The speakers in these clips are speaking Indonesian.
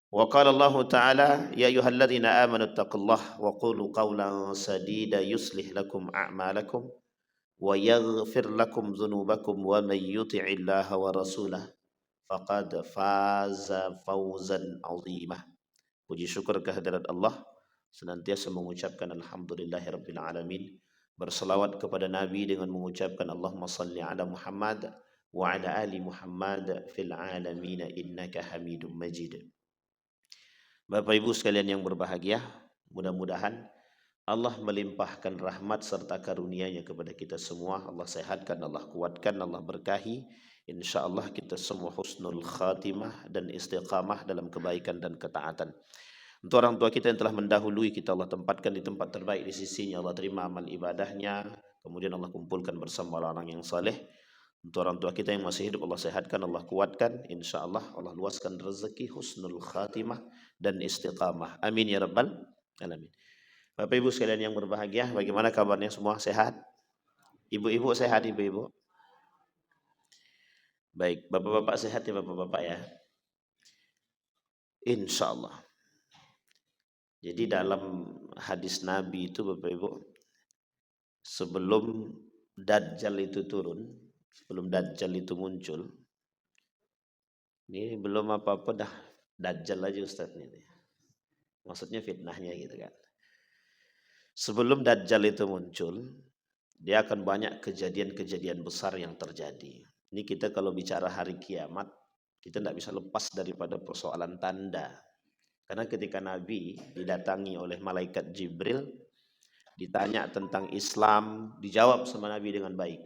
Wa qala Allah Ta'ala ya ayyuhalladzina amanu taqullaha wa qulu qawlan sadida yuslih lakum a'malakum wa yaghfir lakum dzunubakum wa may yuti'illaha wa rasulahu faqad faza fawzan 'azima. Puji syukur kehadirat Allah, senantiasa mengucapkan alhamdulillahirabbil alamin. Berselawat kepada Nabi dengan mengucapkan Allahumma salli ala Muhammad wa ala ali Muhammad fil alamin innaka Hamidum Majid. Bapak Ibu sekalian yang berbahagia, mudah-mudahan Allah melimpahkan rahmat serta karunia-Nya kepada kita semua. Allah sehatkan, Allah kuatkan, Allah berkahi. Insya Allah kita semua husnul khatimah dan istiqamah dalam kebaikan dan ketaatan. Untuk orang tua kita yang telah mendahului kita, Allah tempatkan di tempat terbaik di sisinya. Allah terima amal ibadahnya. Kemudian Allah kumpulkan bersama orang yang saleh. Untuk orang tua kita yang masih hidup, Allah sehatkan, Allah kuatkan. Insya Allah Allah luaskan rezeki, husnul khatimah dan istiqamah. Amin ya rabbal alamin. Bapak Ibu sekalian yang berbahagia, bagaimana kabarnya semua? Sehat? Ibu-ibu sehat, ibu-ibu? Baik, bapak-bapak sehat ya bapak-bapak ya? Insya Allah. Jadi dalam hadis Nabi itu Bapak Ibu, sebelum Dajjal itu turun, sebelum Dajjal itu muncul, ini belum apa-apa dah Dajjal aja Ustaz ini. Maksudnya fitnahnya gitu kan. Sebelum Dajjal itu muncul, dia akan banyak kejadian-kejadian besar yang terjadi. Ini kita kalau bicara hari kiamat, kita tidak bisa lepas daripada persoalan tanda. Karena ketika Nabi didatangi oleh malaikat Jibril, ditanya tentang Islam, dijawab sama Nabi dengan baik.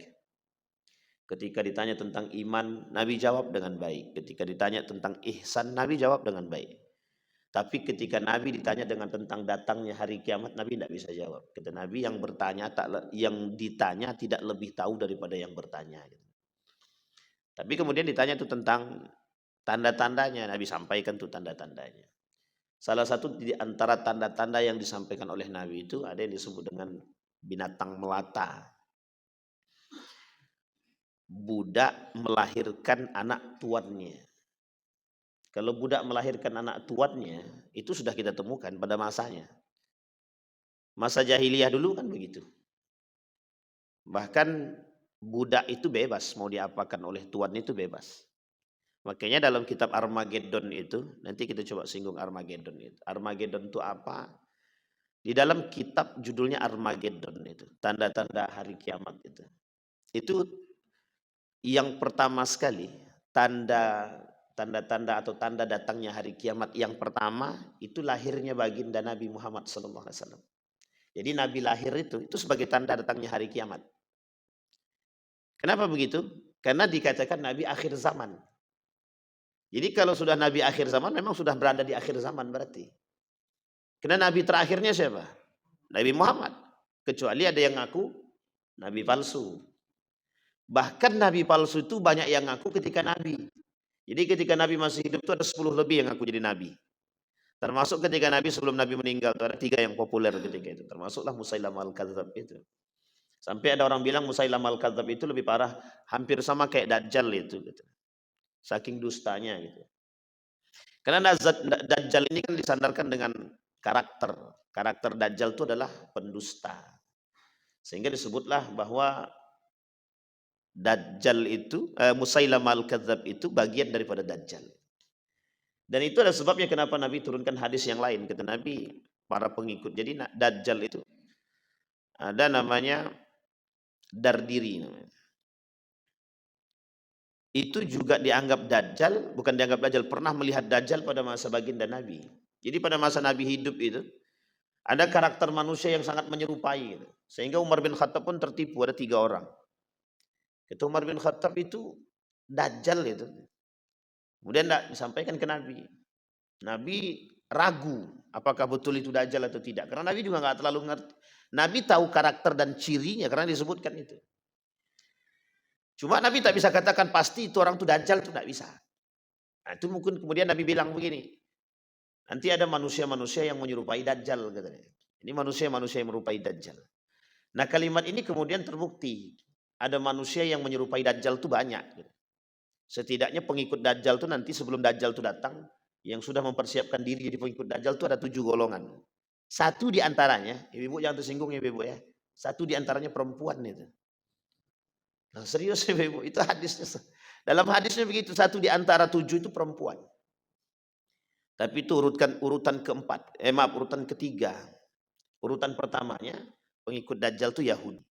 Ketika ditanya tentang iman, Nabi jawab dengan baik. Ketika ditanya tentang ihsan, Nabi jawab dengan baik. Tapi ketika Nabi ditanya dengan tentang datangnya hari kiamat, Nabi tidak bisa jawab. Kata Nabi, yang ditanya tidak lebih tahu daripada yang bertanya. Tapi kemudian ditanya itu tentang tanda-tandanya, Nabi sampaikan tuh tanda-tandanya. Salah satu di antara tanda-tanda yang disampaikan oleh Nabi itu ada yang disebut dengan binatang melata. Budak melahirkan anak tuannya. Kalau budak melahirkan anak tuannya, itu sudah kita temukan pada masanya. Masa jahiliyah dulu kan begitu. Bahkan budak itu bebas, mau diapakan oleh tuan itu bebas. Makanya dalam kitab Armageddon itu, nanti kita coba singgung Armageddon itu. Armageddon itu apa? Di dalam kitab judulnya Armageddon itu, tanda-tanda hari kiamat itu. Itu yang pertama sekali, tanda-tanda atau tanda datangnya hari kiamat yang pertama itu lahirnya baginda Nabi Muhammad SAW. Jadi Nabi lahir itu sebagai tanda datangnya hari kiamat. Kenapa begitu? Karena dikatakan Nabi akhir zaman. Jadi kalau sudah Nabi akhir zaman, memang sudah berada di akhir zaman berarti. Karena Nabi terakhirnya siapa? Nabi Muhammad. Kecuali ada yang ngaku Nabi palsu. Bahkan Nabi palsu itu banyak yang ngaku ketika Nabi. Jadi ketika Nabi masih hidup itu ada 10 lebih yang ngaku jadi Nabi. Termasuk ketika Nabi sebelum Nabi meninggal itu ada 3 yang populer ketika itu. Termasuklah Musailamah al-Kadzdzab itu. Sampai ada orang bilang Musailamah al-Kadzdzab itu lebih parah, hampir sama kayak Dajjal itu. Gitu. Saking dustanya gitu. Karena Dajjal ini kan disandarkan dengan karakter. Karakter Dajjal itu adalah pendusta. Sehingga disebutlah bahwa Dajjal itu, Musailamah al-Kadzdzab itu bagian daripada Dajjal. Dan itu ada sebabnya kenapa Nabi turunkan hadis yang lain. Kata Nabi, para pengikut. Jadi Dajjal itu ada namanya Dardiri. Itu juga dianggap Dajjal, bukan dianggap Dajjal, pernah melihat Dajjal pada masa baginda Nabi. Jadi pada masa Nabi hidup itu, ada karakter manusia yang sangat menyerupai. Gitu. Sehingga Umar bin Khattab pun tertipu, ada 3 orang. Kata Umar bin Khattab itu Dajjal itu. Kemudian tidak disampaikan ke Nabi. Nabi ragu apakah betul itu Dajjal atau tidak. Karena Nabi juga nggak terlalu ngerti. Nabi tahu karakter dan cirinya karena disebutkan itu. Cuma Nabi tak bisa katakan pasti itu orang itu Dajjal, itu tidak bisa. Nah, itu mungkin kemudian Nabi bilang begini. Nanti ada manusia-manusia yang menyerupai Dajjal. Katanya. Ini manusia-manusia yang menyerupai Dajjal. Nah kalimat ini kemudian terbukti. Ada manusia yang menyerupai Dajjal itu banyak. Setidaknya pengikut Dajjal itu nanti sebelum Dajjal itu datang. yang sudah mempersiapkan diri jadi pengikut Dajjal itu ada 7 golongan. Satu di antaranya, ibu-ibu jangan tersinggung ya ibu-ibu ya. Satu di antaranya perempuan itu. Nah, serius ibu-ibu, itu hadisnya. Dalam hadisnya begitu, satu di antara 7 itu perempuan. Tapi itu urutan keempat, maaf, urutan ketiga. Urutan pertamanya pengikut Dajjal itu Yahudi.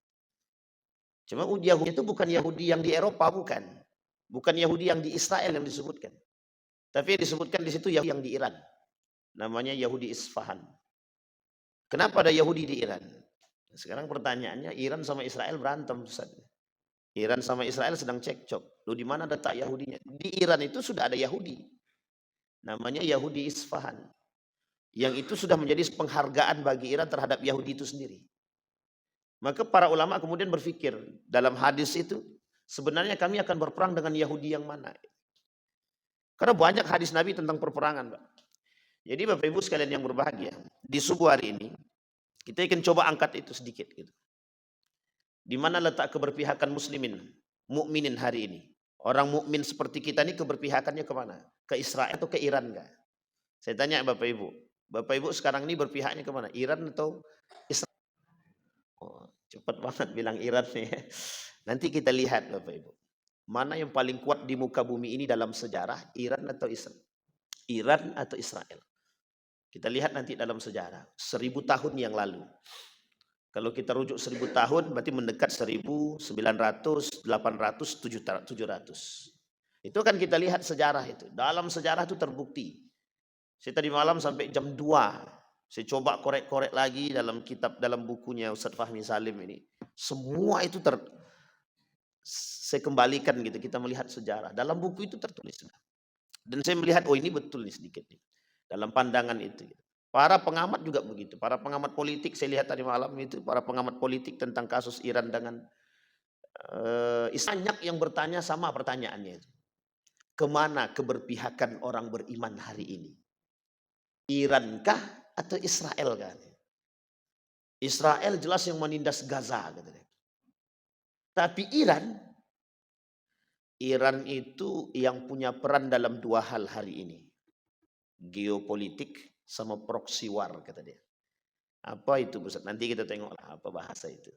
Cuma Yahudi itu bukan Yahudi yang di Eropa, bukan. Bukan Yahudi yang di Israel yang disebutkan. Tapi yang disebutkan di situ Yahudi yang di Iran. Namanya Yahudi Isfahan. Kenapa ada Yahudi di Iran? Sekarang pertanyaannya, Iran sama Israel berantem. Iran sama Israel sedang cekcok. Loh, di mana letak Yahudinya? Di Iran itu sudah ada Yahudi. Namanya Yahudi Isfahan. Yang itu sudah menjadi penghargaan bagi Iran terhadap Yahudi itu sendiri. Maka para ulama kemudian berpikir dalam hadis itu, sebenarnya kami akan berperang dengan Yahudi yang mana? Karena banyak hadis Nabi tentang perperangan, Pak. Jadi Bapak Ibu sekalian yang berbahagia, di subuh hari ini kita akan coba angkat itu sedikit gitu. Di mana letak keberpihakan muslimin, mukminin hari ini? Orang mukmin seperti kita ini keberpihakannya kemana? Ke Israel atau ke Iran enggak? Saya tanya Bapak Ibu. Bapak Ibu sekarang ini berpihaknya kemana? Iran atau Israel? Oh, cepat banget bilang Iran nih. Nanti kita lihat Bapak Ibu. Mana yang paling kuat di muka bumi ini dalam sejarah, Iran atau Israel? Iran atau Israel? Kita lihat nanti dalam sejarah. 1000 tahun yang lalu. Kalau kita rujuk 1000 tahun, berarti mendekat 1900, 800, 700. Itu kan kita lihat sejarah itu. Dalam sejarah itu terbukti. Saya tadi malam sampai jam 2. Saya coba korek-korek lagi dalam kitab, dalam bukunya Ustadz Fahmi Salim ini. Semua itu saya kembalikan gitu. Kita melihat sejarah. Dalam buku itu tertulis. Dan saya melihat, oh ini betul nih sedikit nih. Dalam pandangan itu. Para pengamat juga begitu. Para pengamat politik, saya lihat tadi malam itu. Para pengamat politik tentang kasus Iran dengan banyak yang bertanya sama pertanyaannya itu. Kemana keberpihakan orang beriman hari ini? Iran kah atau Israel kah? Israel jelas yang menindas Gaza. Tapi Iran itu yang punya peran dalam 2 hal hari ini. Geopolitik sama proxy war kata dia. Apa itu Ustaz? Nanti kita tengoklah apa bahasa itu.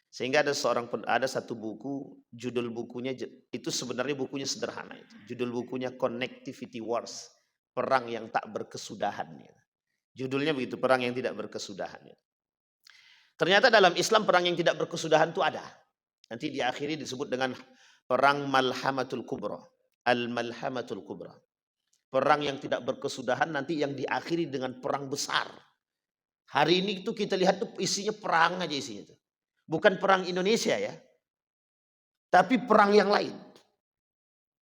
Sehingga ada satu buku, judul bukunya itu sebenarnya bukunya sederhana itu. Judul bukunya Connectivity Wars, perang yang tak berkesudahan. Judulnya begitu, perang yang tidak berkesudahan. Ternyata dalam Islam perang yang tidak berkesudahan itu ada. Nanti diakhiri disebut dengan perang Malhamatul Kubra. Al-Malhamatul Kubra. Perang yang tidak berkesudahan nanti yang diakhiri dengan perang besar. Hari ini itu kita lihat tuh isinya perang aja isinya tuh. Bukan perang Indonesia ya. Tapi perang yang lain.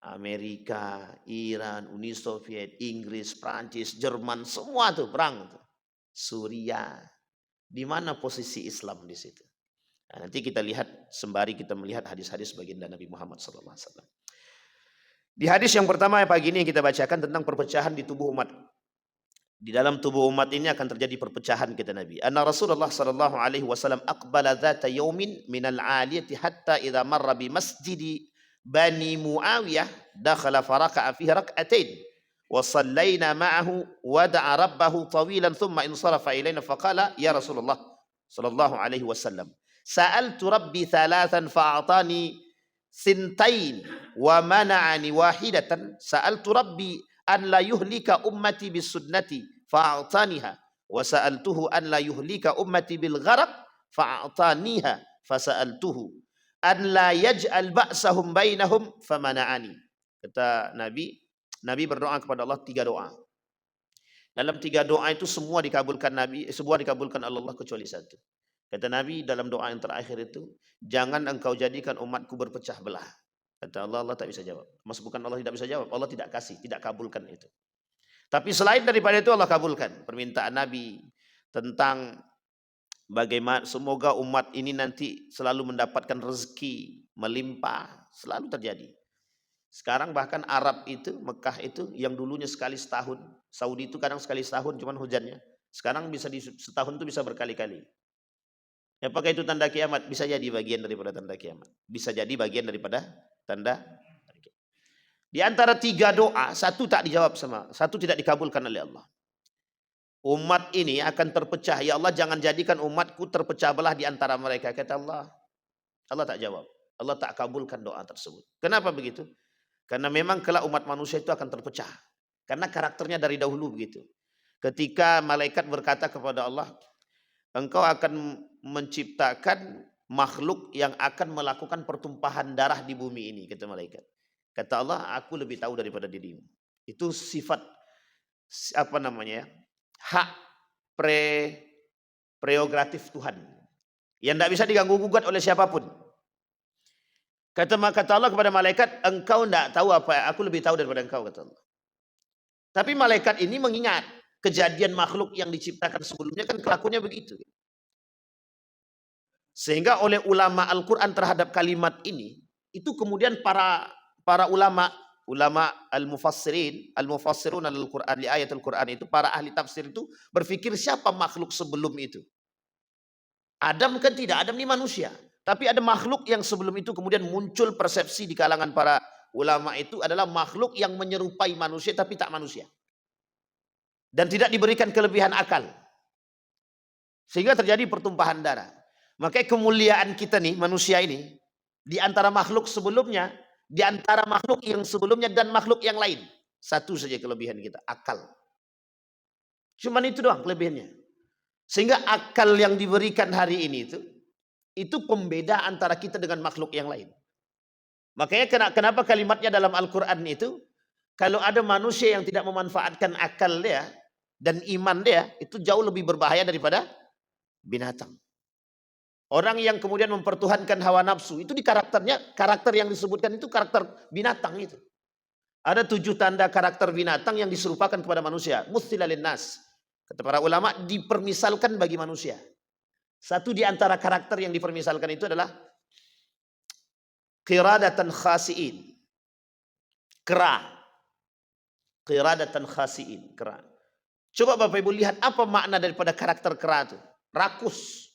Amerika, Iran, Uni Soviet, Inggris, Prancis, Jerman, semua tuh perang tuh. Suriah. Di mana posisi Islam di situ? Nah, nanti kita lihat sembari kita melihat hadis-hadis baginda Nabi Muhammad SAW. Di hadis yang pertama pagi ini yang kita bacakan tentang perpecahan di tubuh umat. Di dalam tubuh umat ini akan terjadi perpecahan kata Nabi. Anna Rasulullah sallallahu alaihi wasallam aqbala dzata yaumin minal 'aliyati hatta idza marra bi masjidi Bani Muawiyah dakhala faraka'a fihi rak'atain wa sallaina ma'ahu wa da'a rabbahu tawilan thumma insarafa ilaina faqala ya Rasulullah sallallahu alaihi wasallam sa'altu rabbi thalathan fa'atani sintain wa mana'ani wahidatan sa'altu rabbi an la yuhlika ummati bis sunnati fa'ataniha wa sa'altuhu an la yuhlika ummati bil gharaq fa'ataniha fasa'altuhu an la yaj'al ba'sahum bainahum famana'ani. Kata Nabi berdoa kepada Allah 3 doa. Dalam 3 doa itu semua dikabulkan semua dikabulkan Allah kecuali satu. Kata Nabi dalam doa yang terakhir itu, jangan engkau jadikan umatku berpecah belah. Kata Allah tak bisa jawab. Maksud bukan Allah tidak bisa jawab, Allah tidak kasih, tidak kabulkan itu. Tapi selain daripada itu Allah kabulkan permintaan Nabi tentang bagaimana semoga umat ini nanti selalu mendapatkan rezeki melimpah, selalu terjadi. Sekarang bahkan Arab itu, Mekah itu yang dulunya sekali setahun, Saudi itu kadang sekali setahun cuman hujannya. Sekarang bisa setahun itu bisa berkali-kali. Apakah itu tanda kiamat? Bisa jadi bagian daripada tanda kiamat. Bisa jadi bagian daripada tanda kiamat. Di antara 3 doa, satu tak dijawab satu tidak dikabulkan oleh Allah. Umat ini akan terpecah. Ya Allah, jangan jadikan umatku terpecah belah di antara mereka. Kata Allah. Allah tak jawab. Allah tak kabulkan doa tersebut. Kenapa begitu? Karena memang kelak umat manusia itu akan terpecah. Karena karakternya dari dahulu begitu. Ketika malaikat berkata kepada Allah, engkau akan menciptakan makhluk yang akan melakukan pertumpahan darah di bumi ini, kata malaikat. Kata Allah, aku lebih tahu daripada dirimu. Itu sifat hak prerogatif Tuhan yang tidak bisa diganggu gugat oleh siapapun. Kata Allah kepada malaikat, engkau tidak tahu apa, aku lebih tahu daripada engkau, kata Allah. Tapi malaikat ini mengingat kejadian makhluk yang diciptakan sebelumnya, kan kelakuannya begitu. Sehingga oleh ulama Al-Quran terhadap kalimat ini, itu kemudian para ulama al-mufassirun al-Quran, di ayat Al-Quran itu, para ahli tafsir itu berpikir siapa makhluk sebelum itu. Adam kan tidak, Adam ini manusia. Tapi ada makhluk yang sebelum itu kemudian muncul persepsi di kalangan para ulama itu adalah makhluk yang menyerupai manusia tapi tak manusia. Dan tidak diberikan kelebihan akal. Sehingga terjadi pertumpahan darah. Makanya kemuliaan kita nih, manusia ini, di antara makhluk sebelumnya, di antara makhluk yang sebelumnya dan makhluk yang lain. Satu saja kelebihan kita, akal. Cuman itu doang kelebihannya. Sehingga akal yang diberikan hari ini itu pembeda antara kita dengan makhluk yang lain. Makanya kenapa kalimatnya dalam Al-Quran itu, kalau ada manusia yang tidak memanfaatkan akal dia dan iman dia, itu jauh lebih berbahaya daripada binatang. Orang yang kemudian mempertuhankan hawa nafsu, itu di karakter yang disebutkan itu karakter binatang itu. Ada 7 tanda karakter binatang yang diserupakan kepada manusia. Muthila linnas. Kata para ulama, dipermisalkan bagi manusia. Satu di antara karakter yang dipermisalkan itu adalah qiradatan khasiin. Qiradatan khasiin. Kera. Coba Bapak Ibu lihat apa makna daripada karakter kera itu. Rakus.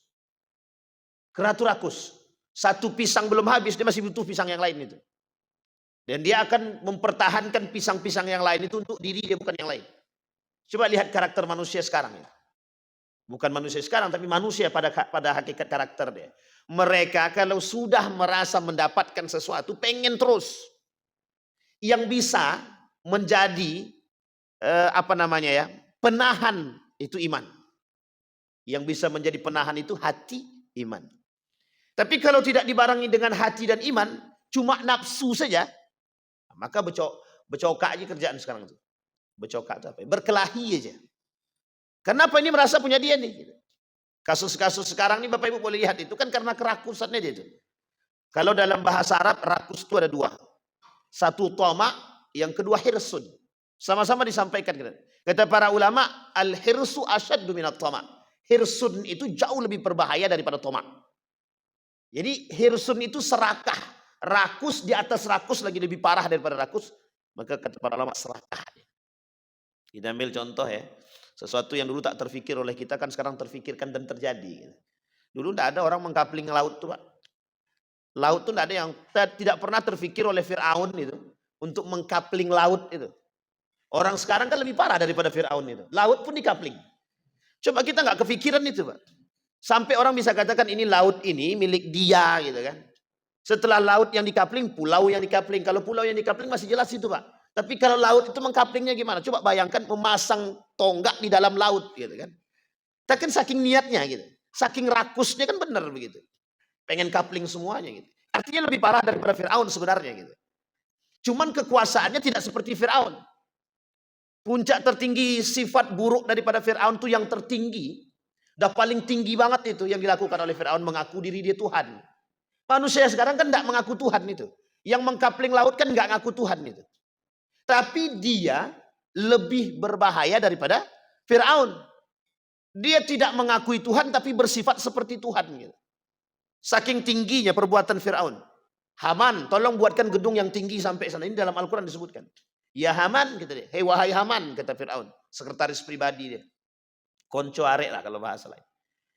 Kera itu rakus. Satu pisang belum habis, dia masih butuh pisang yang lain itu. Dan dia akan mempertahankan pisang-pisang yang lain itu untuk diri dia, bukan yang lain. Coba lihat karakter manusia sekarang ya. Bukan manusia sekarang, tapi manusia pada hakikat karakter dia. Mereka kalau sudah merasa mendapatkan sesuatu, pengen terus. Yang bisa menjadi penahan itu iman. Yang bisa menjadi penahan itu hati, iman. Tapi kalau tidak dibarengi dengan hati dan iman, cuma nafsu saja, maka becokak aja kerjaan sekarang itu. Becokak itu apa? Berkelahi aja. Kenapa ini merasa punya dia nih? Kasus-kasus sekarang ini Bapak Ibu boleh lihat itu kan karena kerakusannya dia itu. Kalau dalam bahasa Arab rakus itu ada 2. Satu tama, yang kedua hirsun. Sama-sama disampaikan. Kata para ulama, al-hirsu asyaddu minat tama. Hirsun itu jauh lebih berbahaya daripada tama. Jadi hirsun itu serakah. Rakus di atas rakus lagi lebih parah daripada rakus. Maka kata para ulama serakah. Kita ambil contoh ya. Sesuatu yang dulu tak terfikir oleh kita kan sekarang terfikirkan dan terjadi. Dulu tidak ada orang mengkapling laut tuh Pak. Laut tuh tidak ada yang tidak pernah terfikir oleh Fir'aun itu. Untuk mengkapling laut itu. Orang sekarang kan lebih parah daripada Fir'aun itu. Laut pun dikapling. Coba kita nggak kepikiran itu Pak. Sampai orang bisa katakan ini laut ini milik dia gitu kan. Setelah laut yang dikapling, pulau yang dikapling. Kalau pulau yang dikapling masih jelas itu Pak. Tapi kalau laut itu mengkaplingnya gimana? Coba bayangkan memasang tonggak di dalam laut gitu kan. Tapi kan saking niatnya gitu. Saking rakusnya kan benar begitu. Pengen kapling semuanya gitu. Artinya lebih parah daripada Fir'aun sebenarnya gitu. Cuman kekuasaannya tidak seperti Fir'aun. Puncak tertinggi sifat buruk daripada Fir'aun itu yang tertinggi. Udah paling tinggi banget itu yang dilakukan oleh Fir'aun, mengaku diri dia Tuhan. Manusia sekarang kan tidak mengaku Tuhan itu. Yang mengkapling laut kan nggak ngaku Tuhan itu. Tapi dia lebih berbahaya daripada Fir'aun. Dia tidak mengakui Tuhan tapi bersifat seperti Tuhan gitu. Saking tingginya perbuatan Fir'aun. Haman, tolong buatkan gedung yang tinggi sampai sana. Ini dalam Al-Quran disebutkan. Ya Haman, kata dia. Hei wahai Haman, kata Fir'aun. Sekretaris pribadi dia. Konco arek lah kalau bahasa lain.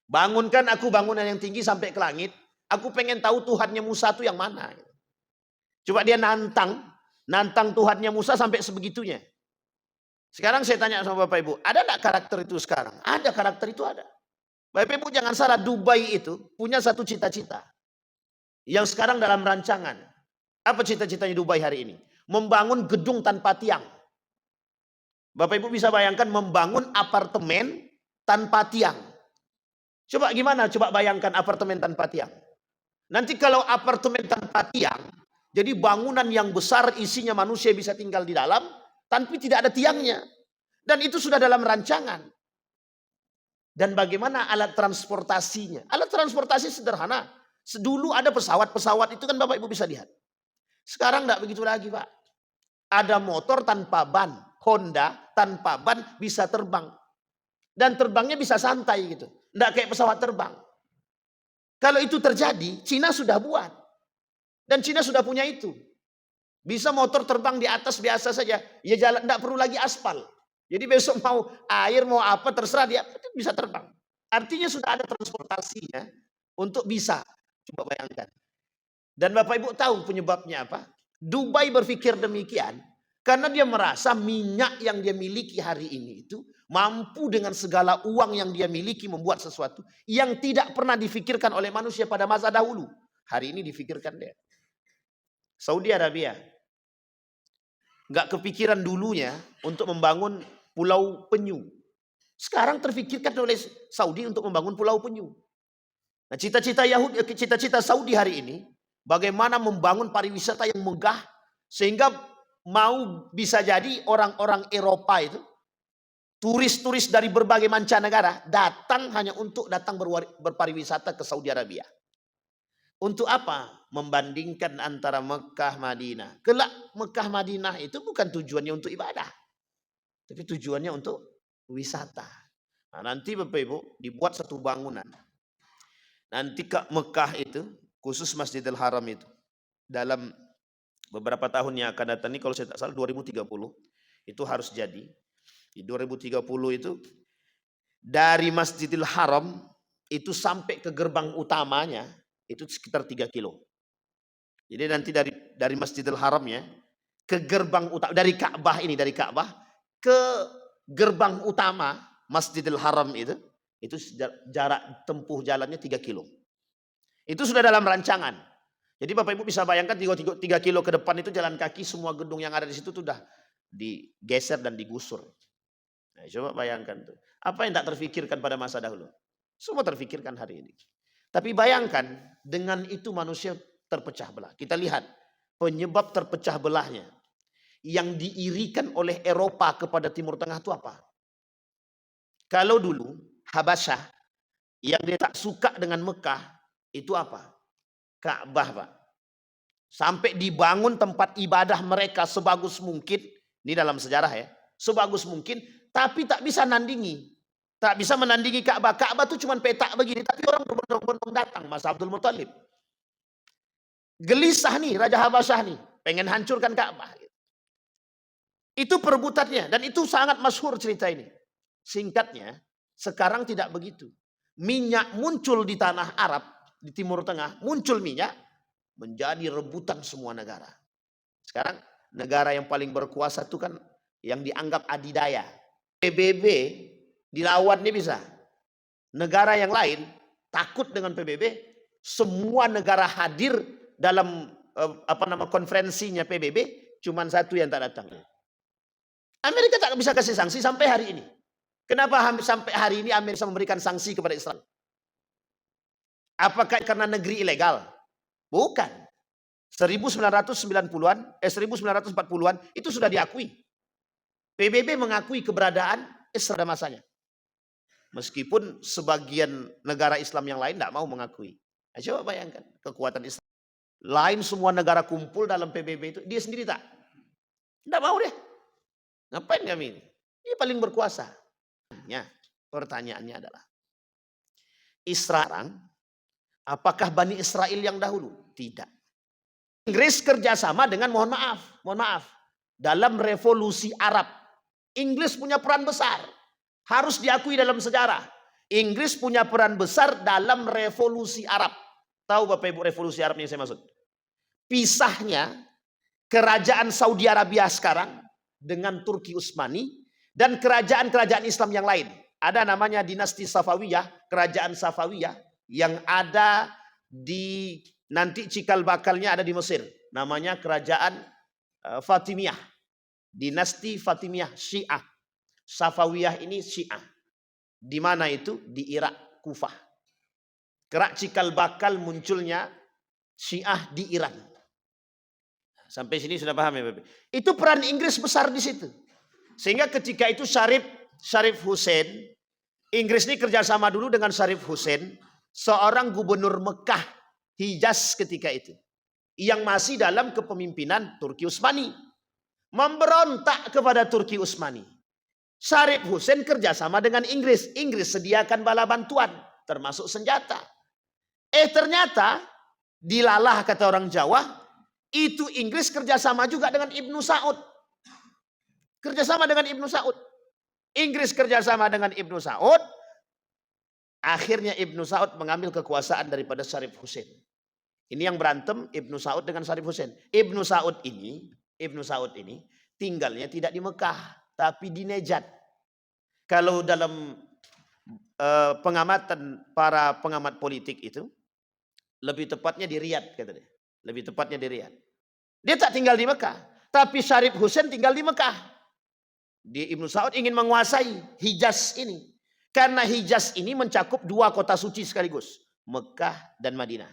Bangunkan aku bangunan yang tinggi sampai ke langit. Aku pengen tahu Tuhannya Musa itu yang mana. Coba dia nantang. Nantang Tuhannya Musa sampai sebegitunya. Sekarang saya tanya sama Bapak Ibu, ada enggak karakter itu sekarang? Ada, karakter itu ada. Bapak Ibu jangan salah, Dubai itu punya satu cita-cita yang sekarang dalam rancangan. Apa cita-citanya Dubai hari ini? Membangun gedung tanpa tiang. Bapak Ibu bisa bayangkan membangun apartemen tanpa tiang. Coba gimana? Coba bayangkan apartemen tanpa tiang. Nanti kalau apartemen tanpa tiang, jadi bangunan yang besar isinya manusia bisa tinggal di dalam, tapi tidak ada tiangnya. Dan itu sudah dalam rancangan. Dan bagaimana alat transportasinya? Alat transportasi sederhana. Dulu ada pesawat-pesawat itu kan Bapak Ibu bisa lihat. Sekarang tidak begitu lagi Pak. Ada motor tanpa ban. Honda tanpa ban bisa terbang. Dan terbangnya bisa santai gitu. Tidak kayak pesawat terbang. Kalau itu terjadi, Cina sudah buat. Dan Cina sudah punya itu. Bisa motor terbang di atas biasa saja. Ya jalan, tidak perlu lagi aspal. Jadi besok mau air, mau apa, terserah dia bisa terbang. Artinya sudah ada transportasinya untuk bisa. Coba bayangkan. Dan Bapak Ibu tahu penyebabnya apa? Dubai berpikir demikian karena dia merasa minyak yang dia miliki hari ini itu mampu dengan segala uang yang dia miliki membuat sesuatu yang tidak pernah difikirkan oleh manusia pada masa dahulu. Hari ini difikirkan dia. Saudi Arabia nggak kepikiran dulunya untuk membangun Pulau Penyu. Sekarang terfikirkan oleh Saudi untuk membangun Pulau Penyu. Nah, cita-cita Saudi hari ini bagaimana membangun pariwisata yang megah sehingga mau bisa jadi orang-orang Eropa itu turis-turis dari berbagai mancanegara datang hanya untuk datang berpariwisata ke Saudi Arabia. Untuk apa? Membandingkan antara Mekah, Madinah. Kelak Mekah, Madinah itu bukan tujuannya untuk ibadah. Tapi tujuannya untuk wisata. Nah, nanti Bapak Ibu dibuat satu bangunan. Nanti ke Mekah itu, khusus Masjidil Haram itu. Dalam beberapa tahun yang akan datang ini, kalau saya tak salah 2030, itu harus jadi. Di 2030 itu, dari Masjidil Haram, itu sampai ke gerbang utamanya, itu sekitar 3 kilo. Jadi nanti dari Masjidil Haram ya ke gerbang utama, dari Ka'bah ke gerbang utama Masjidil Haram itu jarak tempuh jalannya 3 kilo. Itu sudah dalam rancangan. Jadi Bapak Ibu bisa bayangkan 3 kilo ke depan itu jalan kaki, semua gedung yang ada di situ sudah digeser dan digusur. Nah, coba bayangkan tuh. Apa yang tak terfikirkan pada masa dahulu? Semua terfikirkan hari ini. Tapi bayangkan dengan itu manusia terpecah belah. Kita lihat penyebab terpecah belahnya. Yang diirikan oleh Eropa kepada Timur Tengah itu apa? Kalau dulu Habasyah yang dia tak suka dengan Mekah itu apa? Ka'bah Pak. Sampai dibangun tempat ibadah mereka sebagus mungkin. Ini dalam sejarah ya. Sebagus mungkin. Tapi tak bisa nandingi. Tak bisa menandingi Ka'bah. Ka'bah itu cuma petak begini. Tapi orang berbondong-bondong datang. Mas Abdul Muttalib. Gelisah nih Raja Habasyah nih. Pengen hancurkan Ka'bah. Itu perebutannya. Dan itu sangat masyhur cerita ini. Singkatnya. Sekarang tidak begitu. Minyak muncul di tanah Arab. Di Timur Tengah. Muncul minyak. Menjadi rebutan semua negara. Sekarang negara yang paling berkuasa itu kan. Yang dianggap adidaya. PBB dilawannya bisa. Negara yang lain takut dengan PBB. Semua negara hadir dalam konferensinya PBB. Cuman satu yang tak datang. Amerika tak bisa kasih sanksi sampai hari ini. Kenapa sampai hari ini Amerika memberikan sanksi kepada Israel? Apakah karena negeri ilegal? Bukan. 1990-an, 1940-an itu sudah diakui. PBB mengakui keberadaan Israel pada masanya. Meskipun sebagian negara Islam yang lain tidak mau mengakui. Nah, coba bayangkan kekuatan Israel. Lain semua negara kumpul dalam PBB itu. Dia sendiri tak. Tidak mau deh. Ngapain kami ini? Dia paling berkuasa. Pertanyaannya adalah. Israel, apakah Bani Israel yang dahulu? Tidak. Inggris kerjasama dengan mohon maaf. Dalam revolusi Arab. Inggris punya peran besar. Harus diakui dalam sejarah. Inggris punya peran besar dalam revolusi Arab. Tahu Bapak Ibu revolusi Arab yang saya maksud? Pisahnya kerajaan Saudi Arabia sekarang dengan Turki Utsmani dan kerajaan-kerajaan Islam yang lain. Ada namanya dinasti Safawiyah, kerajaan Safawiyah yang ada di nanti cikal bakalnya ada di Mesir. Namanya kerajaan Fatimiyah. Dinasti Fatimiyah Syiah. Safawiyah ini Syiah. Di mana itu? Di Irak, Kufah. Kerak cikal bakal munculnya Syiah di Iran. Sampai sini sudah paham ya Bapak? Itu peran Inggris besar di situ. Sehingga ketika itu Syarif Hussein, Inggris ini kerjasama dulu dengan Syarif Hussein, seorang gubernur Mekah, Hijaz ketika itu. Yang masih dalam kepemimpinan Turki Utsmani. Memberontak kepada Turki Utsmani. Syarif Hussein kerjasama dengan Inggris. Inggris sediakan bala bantuan, termasuk senjata. Ternyata, dilalah kata orang Jawa, itu Inggris kerjasama juga dengan Ibnu Saud. Kerjasama dengan Ibnu Saud. Inggris kerjasama dengan Ibnu Saud. Akhirnya Ibnu Saud mengambil kekuasaan daripada Syarif Hussein. Ini yang berantem Ibnu Saud dengan Syarif Hussein. Ibnu Saud ini tinggalnya tidak di Mekah, tapi di Nejad. Kalau dalam pengamatan para pengamat politik itu, lebih tepatnya di Riyadh, kata dia. Lebih tepatnya di Riyadh. Dia tak tinggal di Mekah, tapi Syarif Hussein tinggal di Mekah. Ibnu Saud ingin menguasai Hijaz ini. Karena Hijaz ini mencakup 2 kota suci sekaligus. Mekah dan Madinah.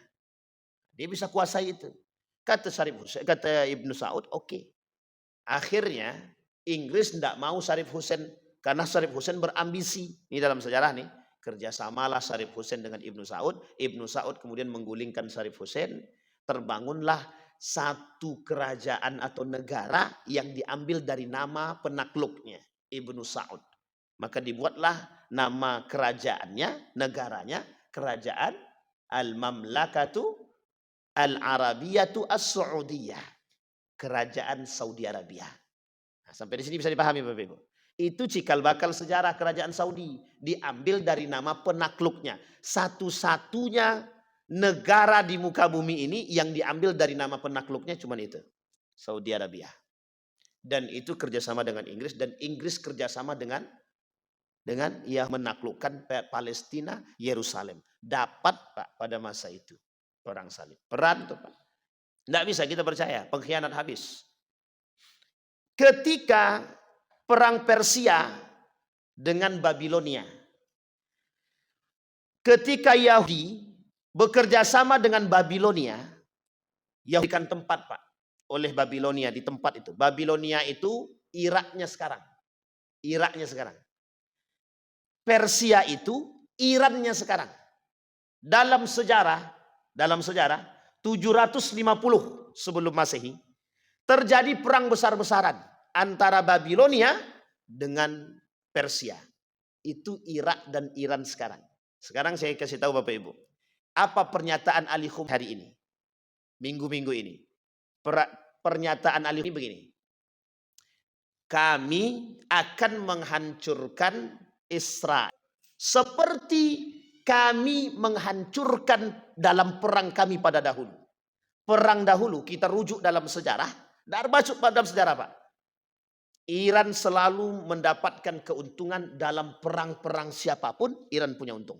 Dia bisa kuasai itu. Kata Syarif Hussein, kata Ibnu Saud, oke. Akhirnya Inggris tidak mau Syarif Hussein. Karena Syarif Hussein berambisi. Ini dalam sejarah nih. Kerjasamalah Syarif Hussein dengan Ibnu Saud. Ibnu Saud kemudian menggulingkan Syarif Hussein. Terbangunlah satu kerajaan atau negara yang diambil dari nama penakluknya, Ibnu Saud. Maka dibuatlah nama kerajaannya, negaranya, kerajaan Al-Mamlakatu Al-Arabiyatu As-Saudiyah. Kerajaan Saudi Arabia. Nah, sampai di sini bisa dipahami Bapak Ibu. Itu cikal bakal sejarah kerajaan Saudi. Diambil dari nama penakluknya. Satu-satunya negara di muka bumi ini yang diambil dari nama penakluknya cuma itu. Saudi Arabia. Dan itu kerjasama dengan Inggris. Dan Inggris kerjasama dengan ia menaklukkan Palestina, Yerusalem. Dapat Pak pada masa itu. Perang salib. Peran itu Pak. Tidak bisa kita percaya. Pengkhianat habis. Ketika perang Persia dengan Babilonia. Ketika Yahudi bekerja sama dengan Babilonia, Yahudi kan tempat Pak oleh Babilonia di tempat itu. Babilonia itu Iraknya sekarang. Iraknya sekarang. Persia itu Irannya sekarang. Dalam sejarah 750 sebelum Masehi terjadi perang besar-besaran antara Babilonia dengan Persia. Itu Irak dan Iran sekarang. Sekarang saya kasih tahu Bapak Ibu. Apa pernyataan Ali Khamenei hari ini? Minggu-minggu ini. Pernyataan Ali Khamenei begini. Kami akan menghancurkan Israel. Seperti kami menghancurkan dalam perang kami pada dahulu. Perang dahulu kita rujuk dalam sejarah. Dar masuk pada sejarah Pak. Iran selalu mendapatkan keuntungan dalam perang-perang siapapun. Iran punya untung.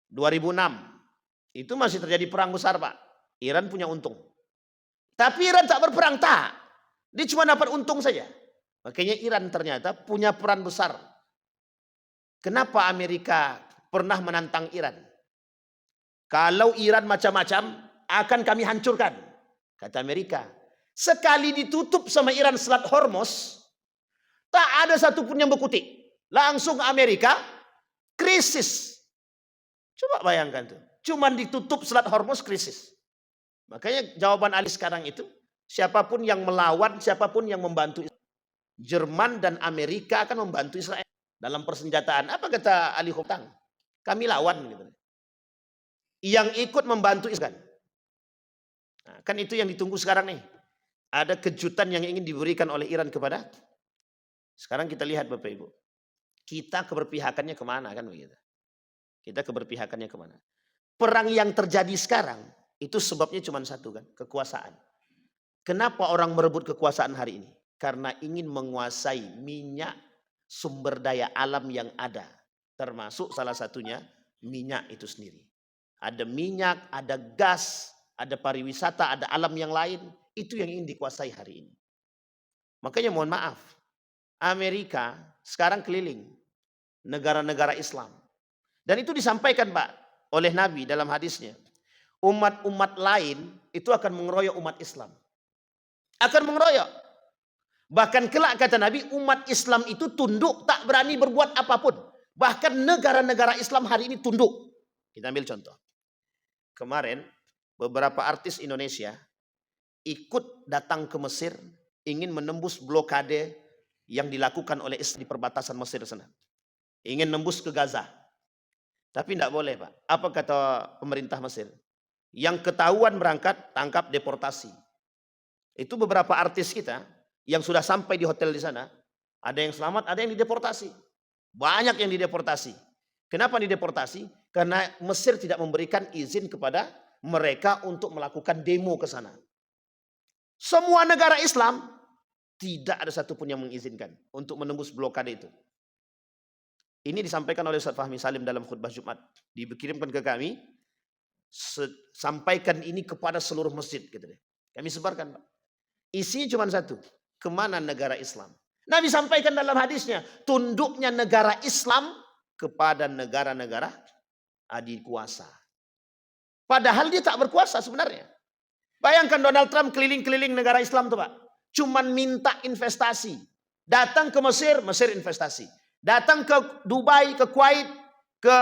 2006 itu masih terjadi perang besar Pak. Iran punya untung. Tapi Iran tak berperang tak. Dia cuma dapat untung saja. Makanya Iran ternyata punya peran besar. Kenapa Amerika pernah menantang Iran? Kalau Iran macam-macam akan kami hancurkan. Kata Amerika. Sekali ditutup sama Iran Selat Hormuz, tak ada satupun yang berkutik. Langsung Amerika krisis. Coba bayangkan tuh. Cuman ditutup Selat Hormuz krisis. Makanya jawaban Ali sekarang itu, siapapun yang melawan, siapapun yang membantu Jerman dan Amerika akan membantu Israel dalam persenjataan. Apa kata Ali Khamenei? Kami lawan gitu. Yang ikut membantu Israel. Nah, kan itu yang ditunggu sekarang nih. Ada kejutan yang ingin diberikan oleh Iran kepada. Sekarang kita lihat Bapak Ibu. Kita keberpihakannya kemana kan begitu. Kita keberpihakannya kemana. Perang yang terjadi sekarang itu sebabnya cuma satu kan. Kekuasaan. Kenapa orang merebut kekuasaan hari ini? Karena ingin menguasai minyak sumber daya alam yang ada. Termasuk salah satunya minyak itu sendiri. Ada minyak, ada gas, ada pariwisata, ada alam yang lain. Itu yang ingin dikuasai hari ini. Makanya mohon maaf, Amerika sekarang keliling negara-negara Islam. Dan itu disampaikan Pak oleh Nabi dalam hadisnya. Umat-umat lain itu akan mengeroyok umat Islam. Akan mengeroyok. Bahkan kelak kata Nabi, umat Islam itu tunduk, tak berani berbuat apapun. Bahkan negara-negara Islam hari ini tunduk. Kita ambil contoh. Kemarin beberapa artis Indonesia ikut datang ke Mesir, ingin menembus blokade yang dilakukan oleh Israel di perbatasan Mesir sana. Ingin nembus ke Gaza. Tapi tidak boleh Pak. Apa kata pemerintah Mesir? Yang ketahuan berangkat, tangkap, deportasi. Itu beberapa artis kita yang sudah sampai di hotel di sana. Ada yang selamat, ada yang dideportasi. Banyak yang dideportasi. Kenapa dideportasi? Karena Mesir tidak memberikan izin kepada mereka untuk melakukan demo ke sana. Semua negara Islam tidak ada satupun yang mengizinkan untuk menembus blokade itu. Ini disampaikan oleh Ustaz Fahmi Salim dalam khutbah Jumat. Dikirimkan ke kami. Sampaikan ini kepada seluruh masjid. Gitu deh. Kami sebarkan Pak. Isinya cuma satu. Kemana negara Islam? Nabi sampaikan dalam hadisnya. Tunduknya negara Islam kepada negara-negara adikuasa. Padahal dia tak berkuasa sebenarnya. Bayangkan Donald Trump keliling-keliling negara Islam tuh Pak. Cuman minta investasi. Datang ke Mesir, Mesir investasi. Datang ke Dubai, ke Kuwait, ke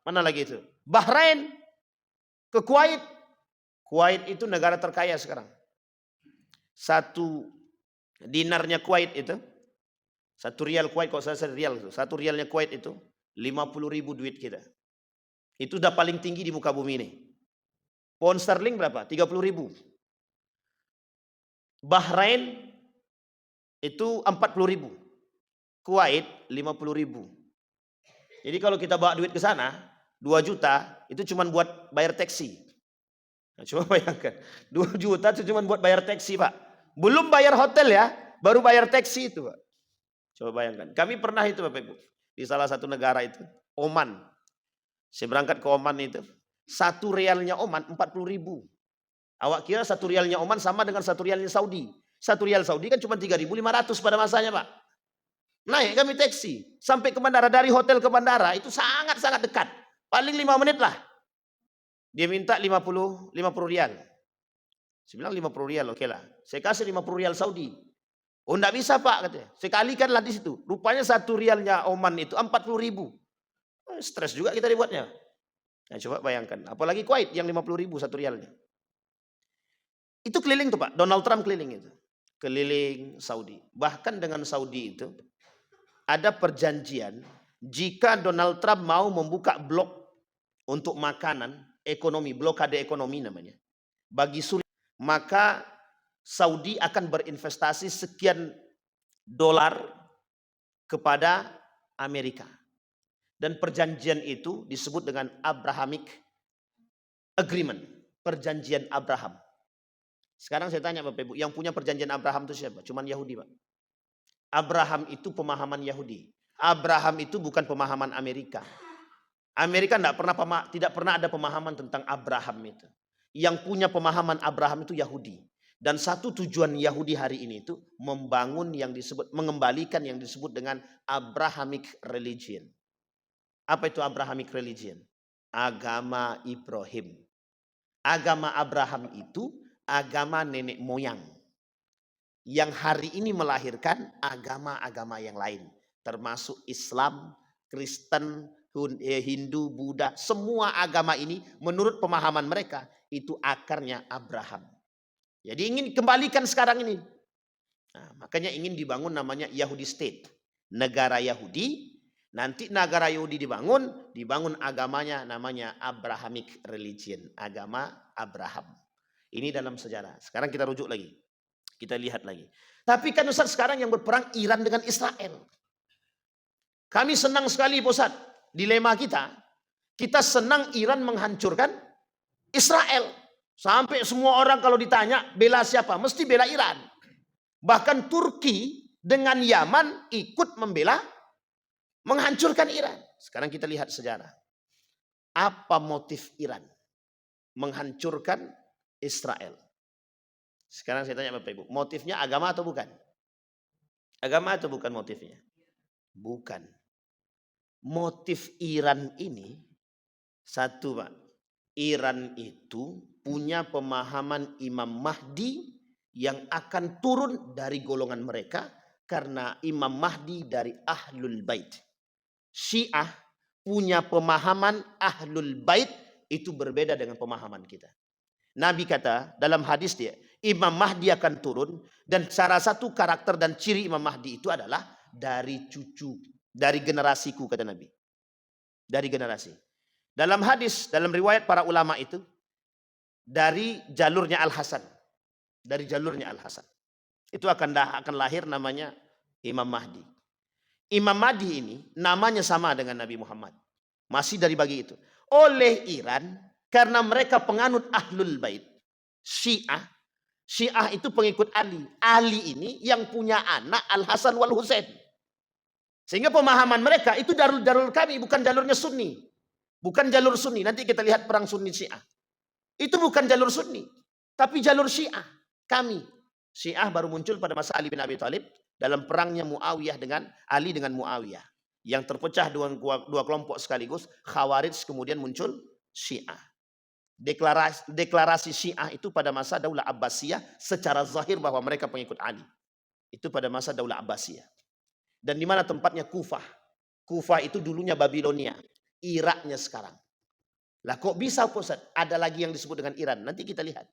mana lagi itu? Bahrain, ke Kuwait. Kuwait itu negara terkaya sekarang. Satu dinarnya Kuwait itu, satu rial Kuwait, kalau saya rial itu, satu rialnya Kuwait itu 50.000 duit kita. Itu udah paling tinggi di muka bumi ini. Pound sterling berapa? 30.000. Bahrain itu 40.000. Kuwait 50.000. Jadi kalau kita bawa duit ke sana 2 juta itu cuma buat bayar taksi. Nah, coba bayangkan 2 juta itu cuma buat bayar taksi Pak. Belum bayar hotel ya, baru bayar taksi itu Pak. Coba bayangkan. Kami pernah itu Bapak Ibu di salah satu negara itu, Oman. Saya berangkat ke Oman itu, 1 rialnya Oman 40.000. Awak kira 1 rialnya Oman sama dengan 1 rialnya Saudi. 1 rial Saudi kan cuma 3.500 pada masanya Pak. Naik kami taksi sampai ke bandara, dari hotel ke bandara itu sangat-sangat dekat. Paling 5 menit lah. Dia minta 50 rial. Saya bilang 50 rial, oke lah. Saya kasih 50 rial Saudi. Oh enggak bisa Pak katanya. Sekalikanlah di situ. Rupanya 1 rialnya Oman itu 40.000. Stres juga kita dibuatnya. Nah, coba bayangkan. Apalagi Kuwait yang 50.000 1 rialnya. Itu keliling tuh Pak. Donald Trump keliling itu. Keliling Saudi. Bahkan dengan Saudi itu ada perjanjian, jika Donald Trump mau membuka blok untuk makanan, ekonomi, blokade ekonomi namanya, bagi Suriah, maka Saudi akan berinvestasi sekian dolar kepada Amerika. Dan perjanjian itu disebut dengan Abrahamic Agreement, perjanjian Abraham. Sekarang saya tanya Bapak Ibu, yang punya perjanjian Abraham itu siapa? Cuman Yahudi Pak. Abraham itu pemahaman Yahudi. Abraham itu bukan pemahaman Amerika. Amerika tidak pernah ada pemahaman tentang Abraham itu. Yang punya pemahaman Abraham itu Yahudi. Dan satu tujuan Yahudi hari ini itu mengembalikan yang disebut dengan Abrahamic religion. Apa itu Abrahamic religion? Agama Ibrahim. Agama Abraham itu agama nenek moyang. Yang hari ini melahirkan agama-agama yang lain. Termasuk Islam, Kristen, Hindu, Buddha. Semua agama ini menurut pemahaman mereka itu akarnya Abraham. Jadi ingin kembalikan sekarang ini. Nah, makanya ingin dibangun namanya Yahudi State. Negara Yahudi. Nanti negara Yahudi dibangun agamanya namanya Abrahamic religion. Agama Abraham. Ini dalam sejarah. Sekarang kita rujuk lagi. Kita lihat lagi. Tapi kan Ustaz sekarang yang berperang Iran dengan Israel. Kami senang sekali Ustaz. Dilema kita. Kita senang Iran menghancurkan Israel. Sampai semua orang kalau ditanya bela siapa, mesti bela Iran. Bahkan Turki dengan Yaman ikut membela, menghancurkan Iran. Sekarang kita lihat sejarah. Apa motif Iran menghancurkan Israel? Sekarang saya tanya Bapak Ibu, motifnya agama atau bukan? Agama atau bukan motifnya? Bukan. Motif Iran ini satu, Pak. Iran itu punya pemahaman Imam Mahdi yang akan turun dari golongan mereka karena Imam Mahdi dari Ahlul Bait. Syiah punya pemahaman Ahlul Bait itu berbeda dengan pemahaman kita. Nabi kata dalam hadis dia, Imam Mahdi akan turun dan salah satu karakter dan ciri Imam Mahdi itu adalah dari cucu, dari generasiku, kata Nabi. Dari generasi. Dalam hadis, dalam riwayat para ulama itu, dari jalurnya Al-Hasan. Dari jalurnya Al-Hasan. Itu akan lahir namanya Imam Mahdi. Imam Mahdi ini namanya sama dengan Nabi Muhammad. Masih dari bagi itu. Oleh Iran, karena mereka penganut Ahlul Bait. Syiah. Syiah itu pengikut Ali. Ali ini yang punya anak Al-Hasan wal Husain. Sehingga pemahaman mereka itu jalur kami, bukan jalurnya Sunni. Bukan jalur Sunni. Nanti kita lihat perang Sunni Syiah. Itu bukan jalur Sunni. Tapi jalur Syiah. Kami. Syiah baru muncul pada masa Ali bin Abi Thalib. Dalam perangnya Muawiyah dengan Ali dengan Muawiyah. Yang terpecah dua kelompok sekaligus. Khawarij kemudian muncul Syiah. Deklarasi Syiah itu pada masa Daulah Abbasiyah. Secara zahir bahwa mereka pengikut Ali. Itu pada masa Daulah Abbasiyah. Dan di mana tempatnya? Kufah. Kufah itu dulunya Babilonia. Iraknya sekarang. Lah kok bisa Ustaz? Ada lagi yang disebut dengan Iran. Nanti kita lihat.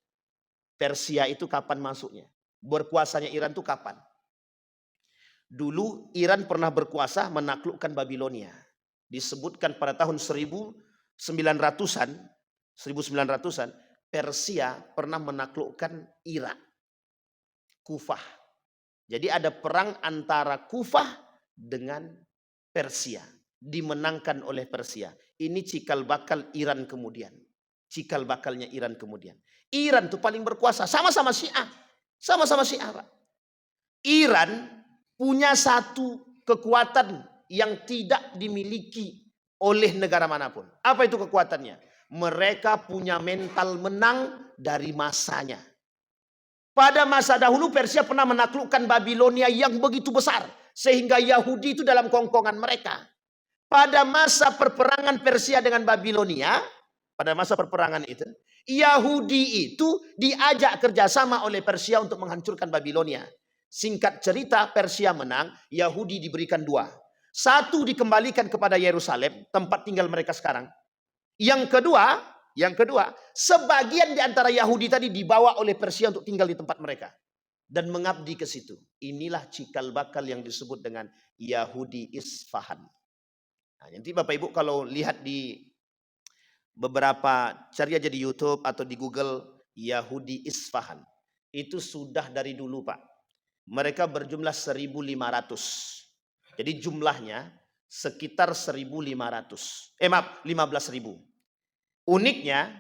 Persia itu kapan masuknya? Berkuasanya Iran itu kapan? Dulu Iran pernah berkuasa menaklukkan Babilonia. Disebutkan pada tahun 1900-an, 1900-an, Persia pernah menaklukkan Irak. Kufah. Jadi ada perang antara Kufah dengan Persia. Dimenangkan oleh Persia. Ini cikal bakal Iran kemudian. Cikal bakalnya Iran kemudian. Iran itu paling berkuasa. Sama-sama Syiah. Sama-sama Syiah, Pak. Iran punya satu kekuatan yang tidak dimiliki oleh negara manapun. Apa itu kekuatannya? Mereka punya mental menang dari masanya. Pada masa dahulu Persia pernah menaklukkan Babilonia yang begitu besar. Sehingga Yahudi itu dalam kongkongan mereka. Pada masa perperangan Persia dengan Babilonia, pada masa perperangan itu, Yahudi itu diajak kerjasama oleh Persia untuk menghancurkan Babilonia. Singkat cerita, Persia menang, Yahudi diberikan dua. Satu dikembalikan kepada Yerusalem, tempat tinggal mereka sekarang. Yang kedua, sebagian di antara Yahudi tadi dibawa oleh Persia untuk tinggal di tempat mereka. Dan mengabdi ke situ. Inilah cikal bakal yang disebut dengan Yahudi Isfahan. Nah, nanti Bapak Ibu kalau lihat di beberapa cari aja di YouTube atau di Google Yahudi Isfahan. Itu sudah dari dulu, Pak. Mereka berjumlah 1.500. Jadi jumlahnya sekitar 1.500. 15.000. Uniknya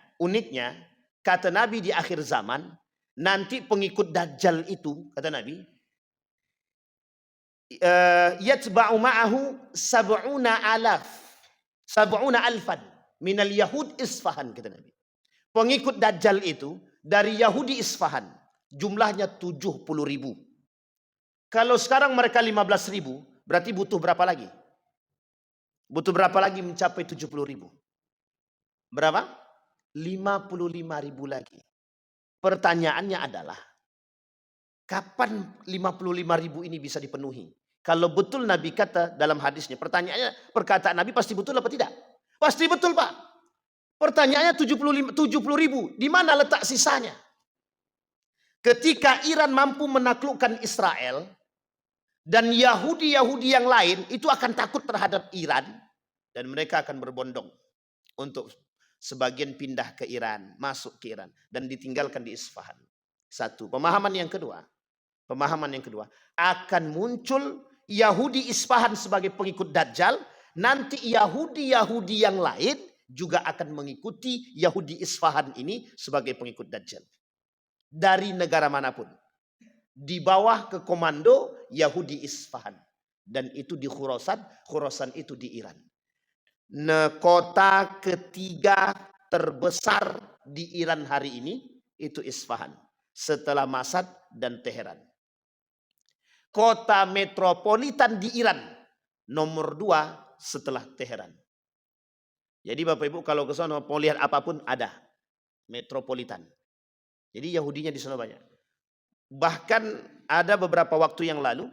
kata Nabi di akhir zaman nanti pengikut Dajjal itu kata Nabi yatba'u ma'ahu sab'una alfan minal Yahud Isfahan, kata Nabi. Pengikut Dajjal itu dari Yahudi Isfahan jumlahnya 70.000. Kalau sekarang mereka 15.000, berarti butuh berapa lagi? Butuh berapa lagi mencapai 70.000? Berapa? 55.000 lagi. Pertanyaannya adalah kapan 55.000 ini bisa dipenuhi? Kalau betul Nabi kata dalam hadisnya, pertanyaannya, perkataan Nabi pasti betul apa tidak? Pasti betul, Pak. Pertanyaannya 70.000. Di mana letak sisanya? Ketika Iran mampu menaklukkan Israel dan Yahudi yang lain itu akan takut terhadap Iran dan mereka akan berbondong untuk sebagian pindah ke Iran, masuk ke Iran dan ditinggalkan di Isfahan. Satu, pemahaman yang kedua akan muncul Yahudi Isfahan sebagai pengikut Dajjal. Nanti Yahudi yang lain juga akan mengikuti Yahudi Isfahan ini sebagai pengikut Dajjal. Dari negara manapun. Di bawah ke komando Yahudi Isfahan. Dan itu di Khurasan. Khurasan itu di Iran. Kota ketiga terbesar di Iran hari ini itu Isfahan. Setelah Mashhad dan Teheran. Kota metropolitan di Iran nomor 2 setelah Teheran. Jadi Bapak Ibu kalau ke sana mau lihat apapun ada metropolitan. Jadi Yahudinya di sana banyak. Bahkan ada beberapa waktu yang lalu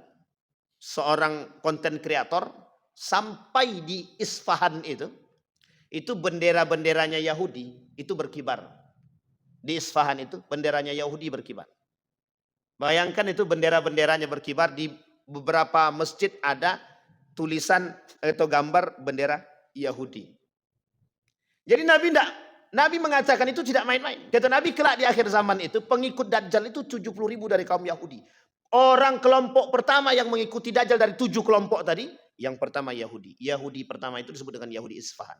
seorang konten kreator sampai di Isfahan itu bendera-benderanya Yahudi itu berkibar. Di Isfahan itu benderanya Yahudi berkibar. Bayangkan itu bendera-benderanya berkibar, di beberapa masjid ada tulisan atau gambar bendera Yahudi. Jadi Nabi mengatakan itu tidak main-main. Kata Nabi kelak di akhir zaman itu pengikut Dajjal itu 70.000 dari kaum Yahudi. Orang kelompok pertama yang mengikuti Dajjal dari 7 kelompok tadi, yang pertama Yahudi. Yahudi pertama itu disebut dengan Yahudi Isfahan.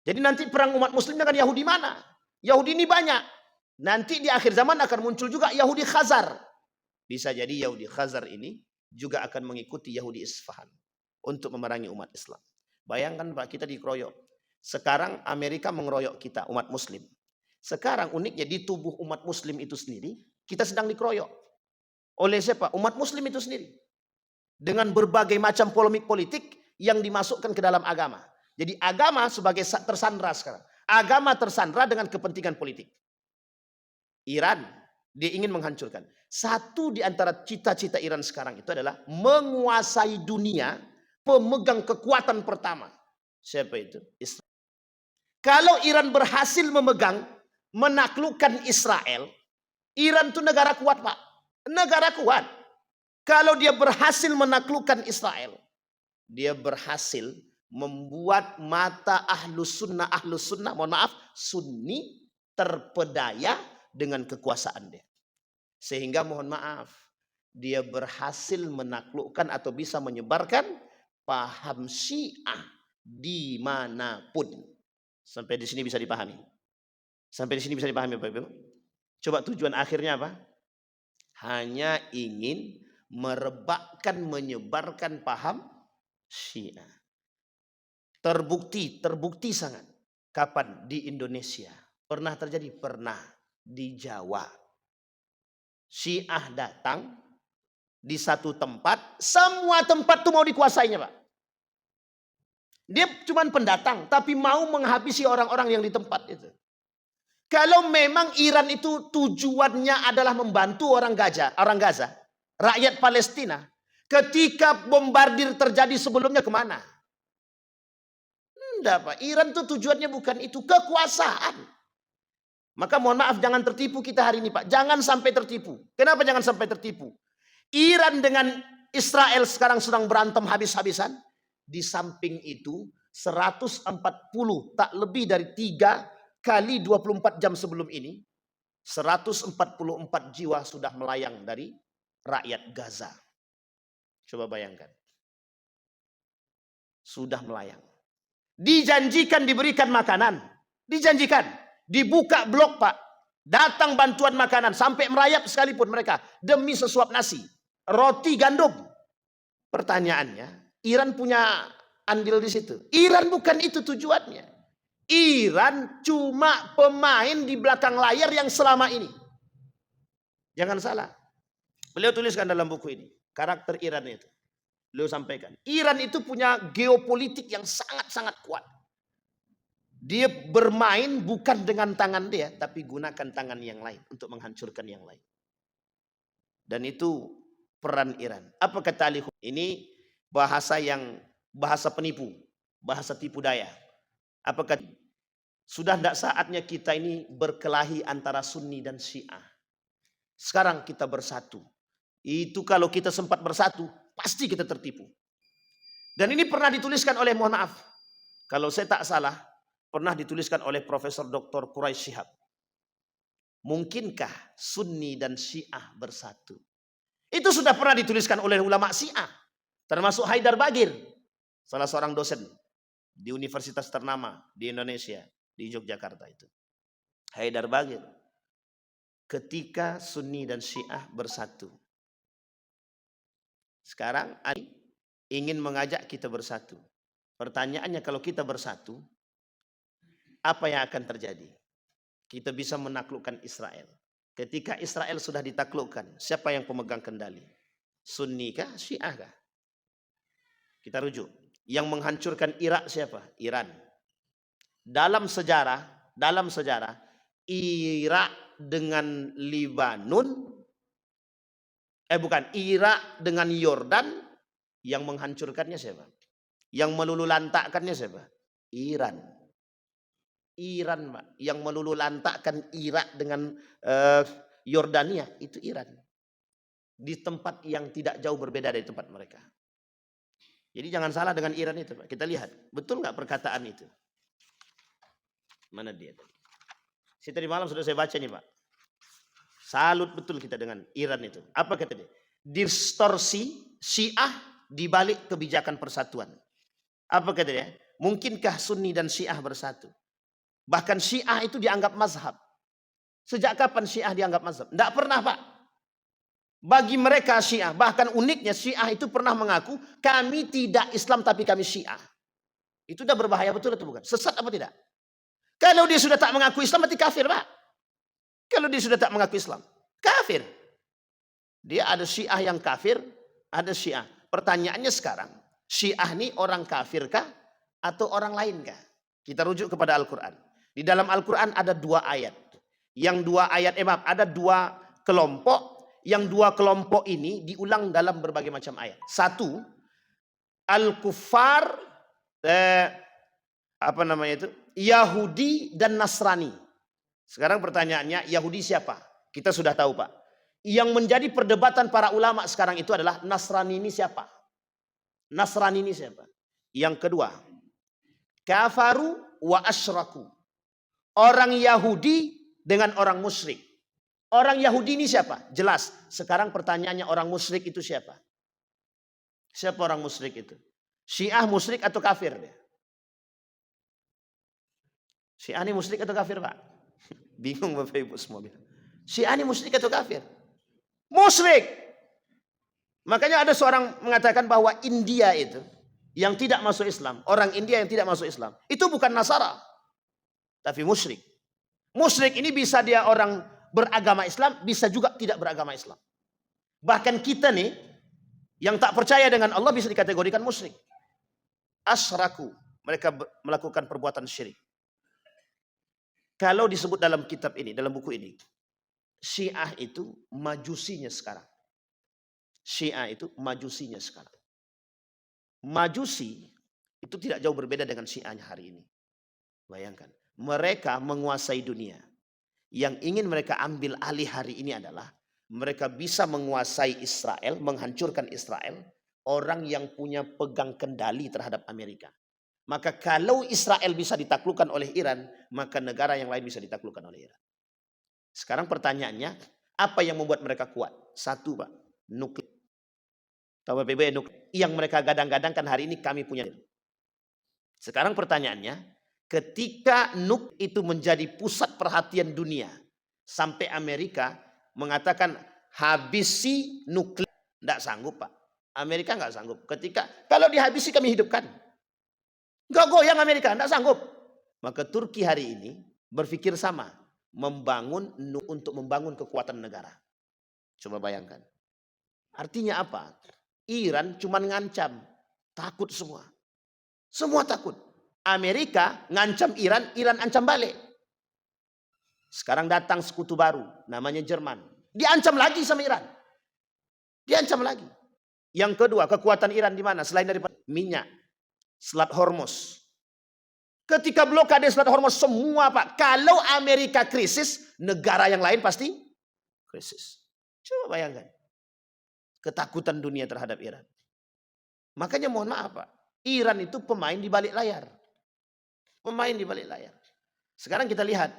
Jadi nanti perang umat muslim dengan Yahudi mana? Yahudi ini banyak. Nanti di akhir zaman akan muncul juga Yahudi Khazar. Bisa jadi Yahudi Khazar ini juga akan mengikuti Yahudi Isfahan untuk memerangi umat Islam. Bayangkan Pak, kita dikeroyok. Sekarang Amerika mengeroyok kita, umat muslim. Sekarang uniknya di tubuh umat muslim itu sendiri, kita sedang dikeroyok. Oleh siapa? Umat muslim itu sendiri. Dengan berbagai macam polemik politik yang dimasukkan ke dalam agama. Jadi agama sebagai tersandra sekarang. Agama tersandra dengan kepentingan politik. Iran, dia ingin menghancurkan. Satu di antara cita-cita Iran sekarang itu adalah menguasai dunia, pemegang kekuatan pertama. Siapa itu? Israel. Kalau Iran berhasil menaklukkan Israel, Iran itu negara kuat Pak. Negara kuat. Kalau dia berhasil menaklukkan Israel, dia berhasil membuat mata ahlus sunnah, mohon maaf, sunni terpedaya dengan kekuasaan dia. Sehingga mohon maaf, dia berhasil menaklukkan atau bisa menyebarkan paham Syiah dimanapun. Sampai di sini bisa dipahami. Sampai di sini bisa dipahami Bapak Ibu. Coba tujuan akhirnya apa? Hanya ingin merebakkan, menyebarkan paham Syiah. Terbukti sangat. Kapan? Di Indonesia. Pernah terjadi? Pernah. Di Jawa. Syiah datang di satu tempat, semua tempat itu mau dikuasainya Pak. Dia cuma pendatang, tapi mau menghabisi orang-orang yang di tempat itu. Kalau memang Iran itu tujuannya adalah membantu orang Gaza, rakyat Palestina, ketika bombardir terjadi sebelumnya kemana? Enggak Pak, Iran itu tujuannya bukan itu, kekuasaan. Maka mohon maaf jangan tertipu kita hari ini Pak. Jangan sampai tertipu. Kenapa jangan sampai tertipu? Iran dengan Israel sekarang sedang berantem habis-habisan. Di samping itu 140 tak lebih dari 3 kali 24 jam sebelum ini. 144 jiwa sudah melayang dari rakyat Gaza. Coba bayangkan. Sudah melayang. Dijanjikan diberikan makanan. Dijanjikan. Dibuka blok Pak. Datang bantuan makanan. Sampai merayap sekalipun mereka. Demi sesuap nasi. Roti gandum. Pertanyaannya. Iran punya andil di situ. Iran bukan itu tujuannya. Iran cuma pemain di belakang layar yang selama ini. Jangan salah. Beliau tuliskan dalam buku ini. Karakter Iran itu. Beliau sampaikan. Iran itu punya geopolitik yang sangat-sangat kuat. Dia bermain bukan dengan tangan dia, tapi gunakan tangan yang lain untuk menghancurkan yang lain. Dan itu peran Iran. Apa kata Ali? Ini bahasa penipu, bahasa tipu daya. Apakah sudah tidak saatnya kita ini berkelahi antara Sunni dan Syiah? Sekarang kita bersatu. Itu kalau kita sempat bersatu, pasti kita tertipu. Dan ini pernah dituliskan oleh, mohon maaf, kalau saya tak salah, pernah dituliskan oleh Profesor Dr. Quraish Shihab. Mungkinkah Sunni dan Syiah bersatu? Itu sudah pernah dituliskan oleh ulama Syiah. Termasuk Haidar Bagir. Salah seorang dosen di universitas ternama di Indonesia, di Yogyakarta itu. Haidar Bagir. Ketika Sunni dan Syiah bersatu. Sekarang Ali ingin mengajak kita bersatu. Pertanyaannya, kalau kita bersatu, apa yang akan terjadi? Kita bisa menaklukkan Israel. Ketika Israel sudah ditaklukkan, siapa yang pemegang kendali? Sunni kah, Syiah kah? Kita rujuk. Yang menghancurkan Irak siapa? Iran. Dalam sejarah Irak dengan Libanon, Irak dengan Yordan, yang menghancurkannya siapa? Yang melululantakkannya siapa? Iran. Iran, Pak. Yang melululantakkan Irak dengan Yordania itu Iran. Di tempat yang tidak jauh berbeda dari tempat mereka. Jadi jangan salah dengan Iran itu, Pak. Kita lihat, betul nggak perkataan itu? Mana dia? Saya tadi malam sudah saya baca nih, Pak. Salut betul kita dengan Iran itu. Apa kata dia? Distorsi Syiah di balik kebijakan persatuan. Apa kata dia? Mungkinkah Sunni dan Syiah bersatu? Bahkan Syiah itu dianggap mazhab. Sejak kapan Syiah dianggap mazhab? Tidak pernah, Pak. Bagi mereka Syiah, bahkan uniknya Syiah itu pernah mengaku, kami tidak Islam tapi kami Syiah. Itu sudah berbahaya betul atau bukan? Sesat apa tidak? Kalau dia sudah tak mengaku Islam, berarti kafir, Pak. Kalau dia sudah tak mengaku Islam, kafir. Dia ada Syiah yang kafir, ada Syiah. Pertanyaannya sekarang, Syiah ini orang kafir kah atau orang lain kah? Kita rujuk kepada Al-Quran. Di dalam Al-Quran ada dua ayat. Ada dua kelompok. Yang dua kelompok ini diulang dalam berbagai macam ayat. Satu, Al-Kuffar, Yahudi dan Nasrani. Sekarang pertanyaannya, Yahudi siapa? Kita sudah tahu, Pak. Yang menjadi perdebatan para ulama sekarang itu adalah Nasrani ini siapa? Nasrani ini siapa? Yang kedua, kafaru wa asyraku. Orang Yahudi dengan orang musyrik. Orang Yahudi ini siapa? Jelas. Sekarang pertanyaannya, orang musyrik itu siapa? Siapa orang musyrik itu? Syiah musyrik atau kafir dia? Syiah ini musyrik atau kafir, Pak? Bingung Bapak Ibu semua bilang. Syiah ini musyrik atau kafir? Musyrik. Makanya ada seorang mengatakan bahwa India itu yang tidak masuk Islam, orang India yang tidak masuk Islam, itu bukan Nasara, tapi musyrik. Musyrik ini bisa dia orang beragama Islam, bisa juga tidak beragama Islam. Bahkan kita nih yang tak percaya dengan Allah bisa dikategorikan musyrik. Asyraku, mereka melakukan perbuatan syirik. Kalau disebut dalam kitab ini, dalam buku ini, Syiah itu majusinya sekarang. Syiah itu majusinya sekarang. Majusi itu tidak jauh berbeda dengan Syiahnya hari ini. Bayangkan, mereka menguasai dunia. Yang ingin mereka ambil alih hari ini adalah mereka bisa menguasai Israel, menghancurkan Israel, orang yang punya pegang kendali terhadap Amerika. Maka kalau Israel bisa ditaklukkan oleh Iran, maka negara yang lain bisa ditaklukkan oleh Iran. Sekarang pertanyaannya, apa yang membuat mereka kuat? Satu, Pak, nuklir. Tahu PBB nuklir yang mereka gadang-gadangkan hari ini kami punya. Sekarang pertanyaannya, ketika itu menjadi pusat perhatian dunia, sampai Amerika mengatakan habisi nuklir, tidak sanggup, Pak. Amerika nggak sanggup. Kalau dihabisi kami hidupkan. Nggak goyang Amerika, tidak sanggup. Maka Turki hari ini berpikir sama, untuk membangun kekuatan negara. Coba bayangkan. Artinya apa? Iran cuma ngancam, takut semua. Semua takut. Amerika ngancam Iran, Iran ancam balik. Sekarang datang sekutu baru, namanya Jerman. Diancam lagi sama Iran. Diancam lagi. Yang kedua, kekuatan Iran di mana? Selain daripada minyak, Selat Hormuz. Ketika blokade Selat Hormuz semua, Pak. Kalau Amerika krisis, negara yang lain pasti krisis. Coba bayangkan. Ketakutan dunia terhadap Iran. Makanya mohon maaf, Pak. Iran itu pemain di balik layar. Pemain di balik layar. Sekarang kita lihat.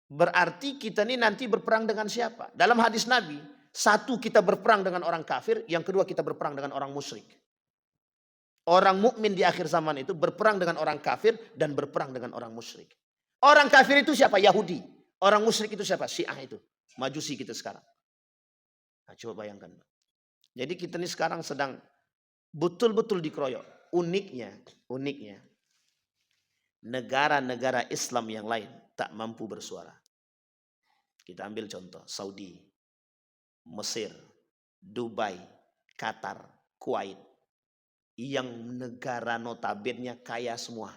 Berarti kita ini nanti berperang dengan siapa? Dalam hadis Nabi, satu kita berperang dengan orang kafir, yang kedua kita berperang dengan orang musyrik. Orang mukmin di akhir zaman itu berperang dengan orang kafir dan berperang dengan orang musyrik. Orang kafir itu siapa? Yahudi. Orang musyrik itu siapa? Syiah itu. Majusi kita sekarang. Nah, coba bayangkan. Jadi kita ini sekarang sedang betul-betul dikeroyok. Uniknya, negara-negara Islam yang lain tak mampu bersuara. Kita ambil contoh, Saudi, Mesir, Dubai, Qatar, Kuwait. Yang negara notabene kaya semua.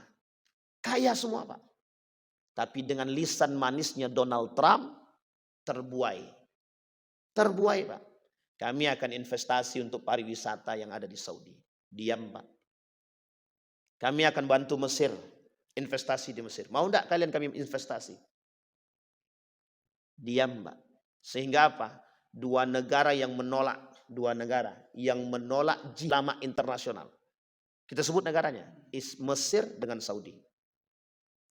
Kaya semua, Pak. Tapi dengan lisan manisnya Donald Trump terbuai. Terbuai, Pak. Kami akan investasi untuk pariwisata yang ada di Saudi. Diam, Pak. Kami akan bantu Mesir. Investasi di Mesir. Mau enggak kalian kami investasi? Diam, Pak. Sehingga apa? Dua negara yang menolak ulama internasional. Kita sebut negaranya. Mesir dengan Saudi.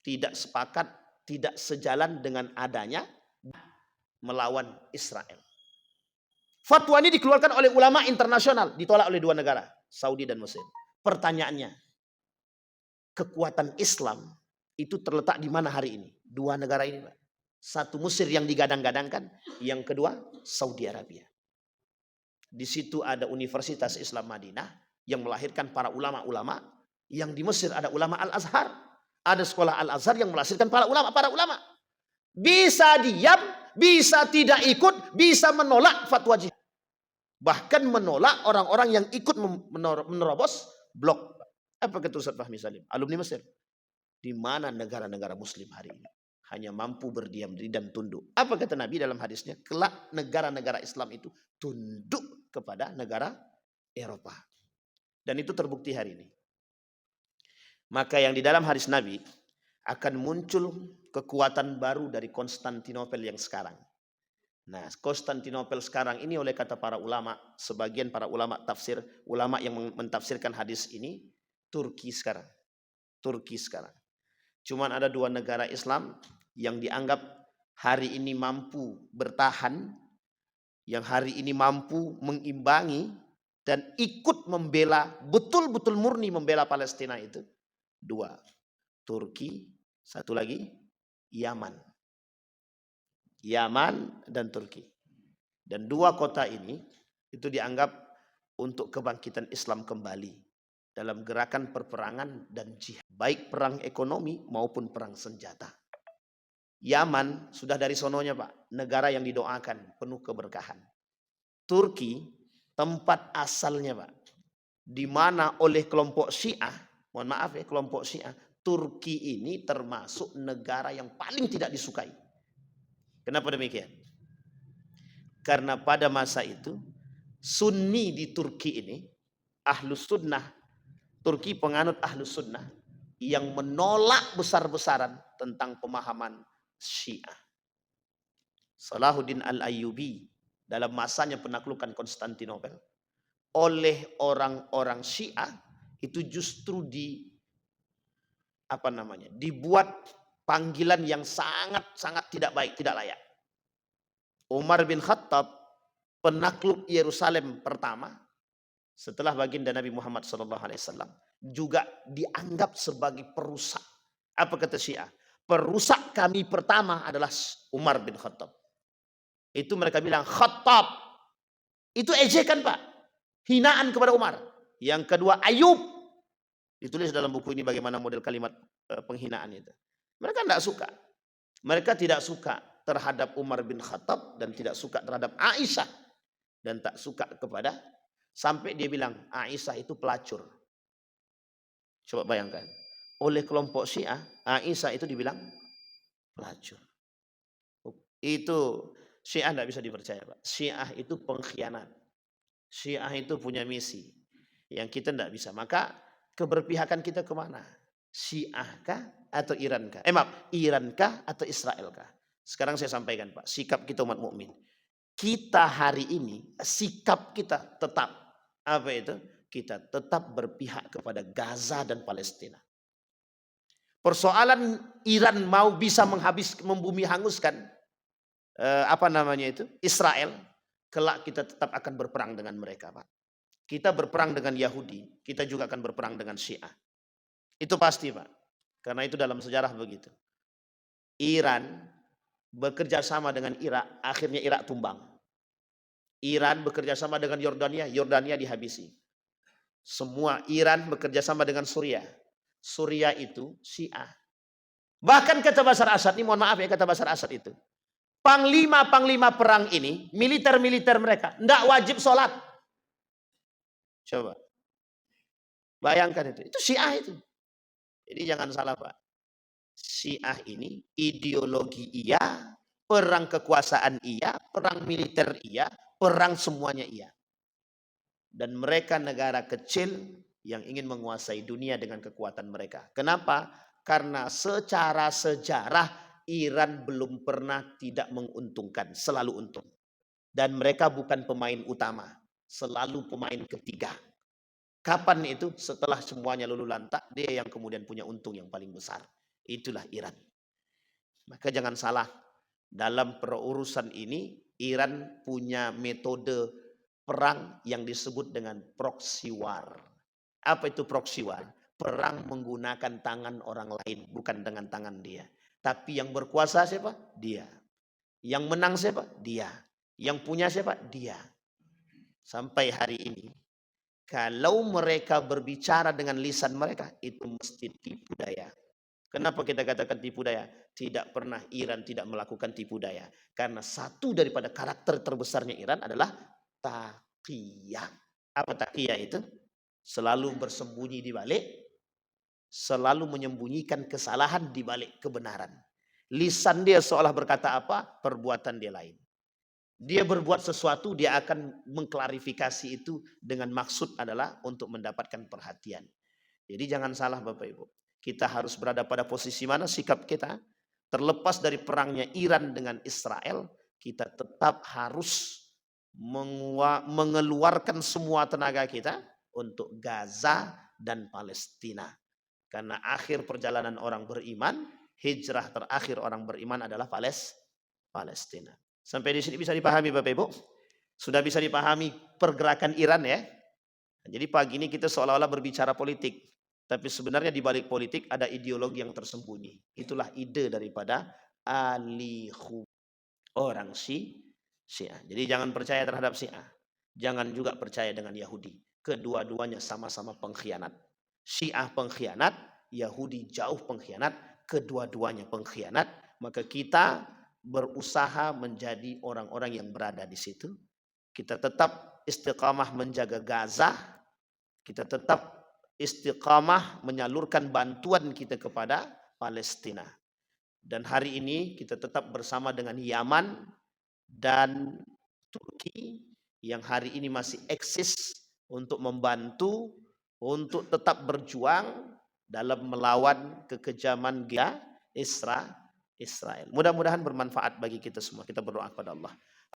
Tidak sepakat, tidak sejalan dengan adanya melawan Israel. Fatwa ini dikeluarkan oleh ulama internasional, ditolak oleh dua negara, Saudi dan Mesir. Pertanyaannya, kekuatan Islam itu terletak di mana hari ini? Dua negara ini, Pak. Satu Mesir yang digadang-gadangkan, yang kedua Saudi Arabia. Di situ ada Universitas Islam Madinah yang melahirkan para ulama-ulama, yang di Mesir ada ulama Al-Azhar, ada sekolah Al-Azhar yang melahirkan para ulama. Bisa diam, bisa tidak ikut, bisa menolak fatwa jihad. Bahkan menolak orang-orang yang ikut menerobos blok. Apa kata Ustaz Fahmi Salim? Alumni Mesir. Di mana negara-negara Muslim hari ini hanya mampu berdiam diri dan tunduk. Apa kata Nabi dalam hadisnya? Kelak negara-negara Islam itu tunduk kepada negara Eropa. Dan itu terbukti hari ini. Maka yang di dalam hadis Nabi akan muncul kekuatan baru dari Konstantinopel yang sekarang. Nah, Konstantinopel sekarang ini oleh kata para ulama, sebagian para ulama tafsir, ulama yang mentafsirkan hadis ini, Turki sekarang. Cuman ada dua negara Islam yang dianggap hari ini mampu bertahan, yang hari ini mampu mengimbangi dan ikut membela, betul-betul murni membela Palestina itu. Dua, Turki, satu lagi Yaman dan Turki. Dan dua kota ini itu dianggap untuk kebangkitan Islam kembali dalam gerakan perperangan dan jihad, baik perang ekonomi maupun perang senjata. Yaman sudah dari sononya, Pak, negara yang didoakan penuh keberkahan. Turki tempat asalnya, Pak, di mana oleh kelompok Syiah, mohon maaf ya, kelompok Syiah, Turki ini termasuk negara yang paling tidak disukai. Kenapa demikian? Karena pada masa itu Sunni di Turki ini, Ahlus Sunnah, Turki penganut Ahlus Sunnah yang menolak besar-besaran tentang pemahaman Syiah. Salahuddin Al-Ayyubi dalam masanya penaklukan Konstantinopel oleh orang-orang Syiah itu justru dibuat panggilan yang sangat tidak baik, tidak layak. Umar bin Khattab, penakluk Yerusalem pertama setelah baginda Nabi Muhammad SAW, juga dianggap sebagai perusak. Apa kata Syiah? Perusak kami pertama adalah Umar bin Khattab. Itu mereka bilang Khattab. Itu ejekan, Pak. Hinaan kepada Umar. Yang kedua Ayub. Ditulis dalam buku ini bagaimana model kalimat penghinaan itu. Mereka tidak suka. Mereka tidak suka terhadap Umar bin Khattab dan tidak suka terhadap Aisyah. Dan tak suka kepada, sampai dia bilang Aisyah itu pelacur. Coba bayangkan. Oleh kelompok Syiah, Aisyah itu dibilang pelacur. Itu Syiah tidak bisa dipercaya, Pak. Syiah itu pengkhianat. Syiah itu punya misi yang kita tidak bisa. Maka keberpihakan kita kemana? Syiah kah atau Iran kah? Iran kah atau Israel kah? Sekarang saya sampaikan, Pak, sikap kita umat mukmin. Kita hari ini sikap kita tetap apa itu? Kita tetap berpihak kepada Gaza dan Palestina. Persoalan Iran mau bisa membumi hanguskan Israel, kelak kita tetap akan berperang dengan mereka, Pak. Kita berperang dengan Yahudi, kita juga akan berperang dengan Syiah. Itu pasti, Pak. Karena itu dalam sejarah begitu. Iran bekerja sama dengan Irak, akhirnya Irak tumbang. Iran bekerja sama dengan Yordania, Yordania dihabisi. Semua Iran bekerja sama dengan Suriah. Suriah itu Syiah. Bahkan kata Bashar Assad, ini mohon maaf ya, kata Bashar Assad itu, panglima-panglima perang ini, militer-militer mereka, tidak wajib sholat. Coba. Bayangkan itu Syiah itu. Jadi jangan salah, Pak. Syiah ini ideologi iya, perang kekuasaan iya, perang militer iya, perang semuanya iya. Dan mereka negara kecil yang ingin menguasai dunia dengan kekuatan mereka. Kenapa? Karena secara sejarah Iran belum pernah tidak menguntungkan, selalu untung. Dan mereka bukan pemain utama, selalu pemain ketiga. Kapan itu? Setelah semuanya luluh lantak, dia yang kemudian punya untung yang paling besar. Itulah Iran. Maka jangan salah, dalam perurusan ini Iran punya metode perang yang disebut dengan proxy war. Apa itu proxy war? Perang menggunakan tangan orang lain, bukan dengan tangan dia. Tapi yang berkuasa siapa? Dia. Yang menang siapa? Dia. Yang punya siapa? Dia. Sampai hari ini, kalau mereka berbicara dengan lisan mereka, itu mesti tipu daya. Kenapa kita katakan tipu daya? Tidak pernah Iran tidak melakukan tipu daya. Karena satu daripada karakter terbesarnya Iran adalah taqiyah. Apa taqiyah itu? Selalu bersembunyi di balik, selalu menyembunyikan kesalahan di balik kebenaran. Lisan dia seolah berkata apa, perbuatan dia lain. Dia berbuat sesuatu, dia akan mengklarifikasi itu dengan maksud adalah untuk mendapatkan perhatian. Jadi jangan salah Bapak Ibu. Kita harus berada pada posisi mana sikap kita. Terlepas dari perangnya Iran dengan Israel, kita tetap harus mengeluarkan semua tenaga kita untuk Gaza dan Palestina. Karena akhir perjalanan orang beriman, hijrah terakhir orang beriman adalah Palestina. Sampai di sini bisa dipahami Bapak Ibu? Sudah bisa dipahami pergerakan Iran ya? Jadi pagi ini kita seolah-olah berbicara politik. Tapi sebenarnya di balik politik ada ideologi yang tersembunyi. Itulah ide daripada alihu, orang Syiah. Jadi jangan percaya terhadap Syiah. Jangan juga percaya dengan Yahudi. Kedua-duanya sama-sama pengkhianat. Syiah pengkhianat, Yahudi jauh pengkhianat. Kedua-duanya pengkhianat. Maka kita berusaha menjadi orang-orang yang berada di situ. Kita tetap istiqamah menjaga Gaza. Kita tetap istiqamah menyalurkan bantuan kita kepada Palestina. Dan hari ini kita tetap bersama dengan Yaman dan Turki yang hari ini masih eksis untuk membantu, untuk tetap berjuang dalam melawan kekejaman Israel. Mudah-mudahan bermanfaat bagi kita semua. Kita berdoa kepada Allah.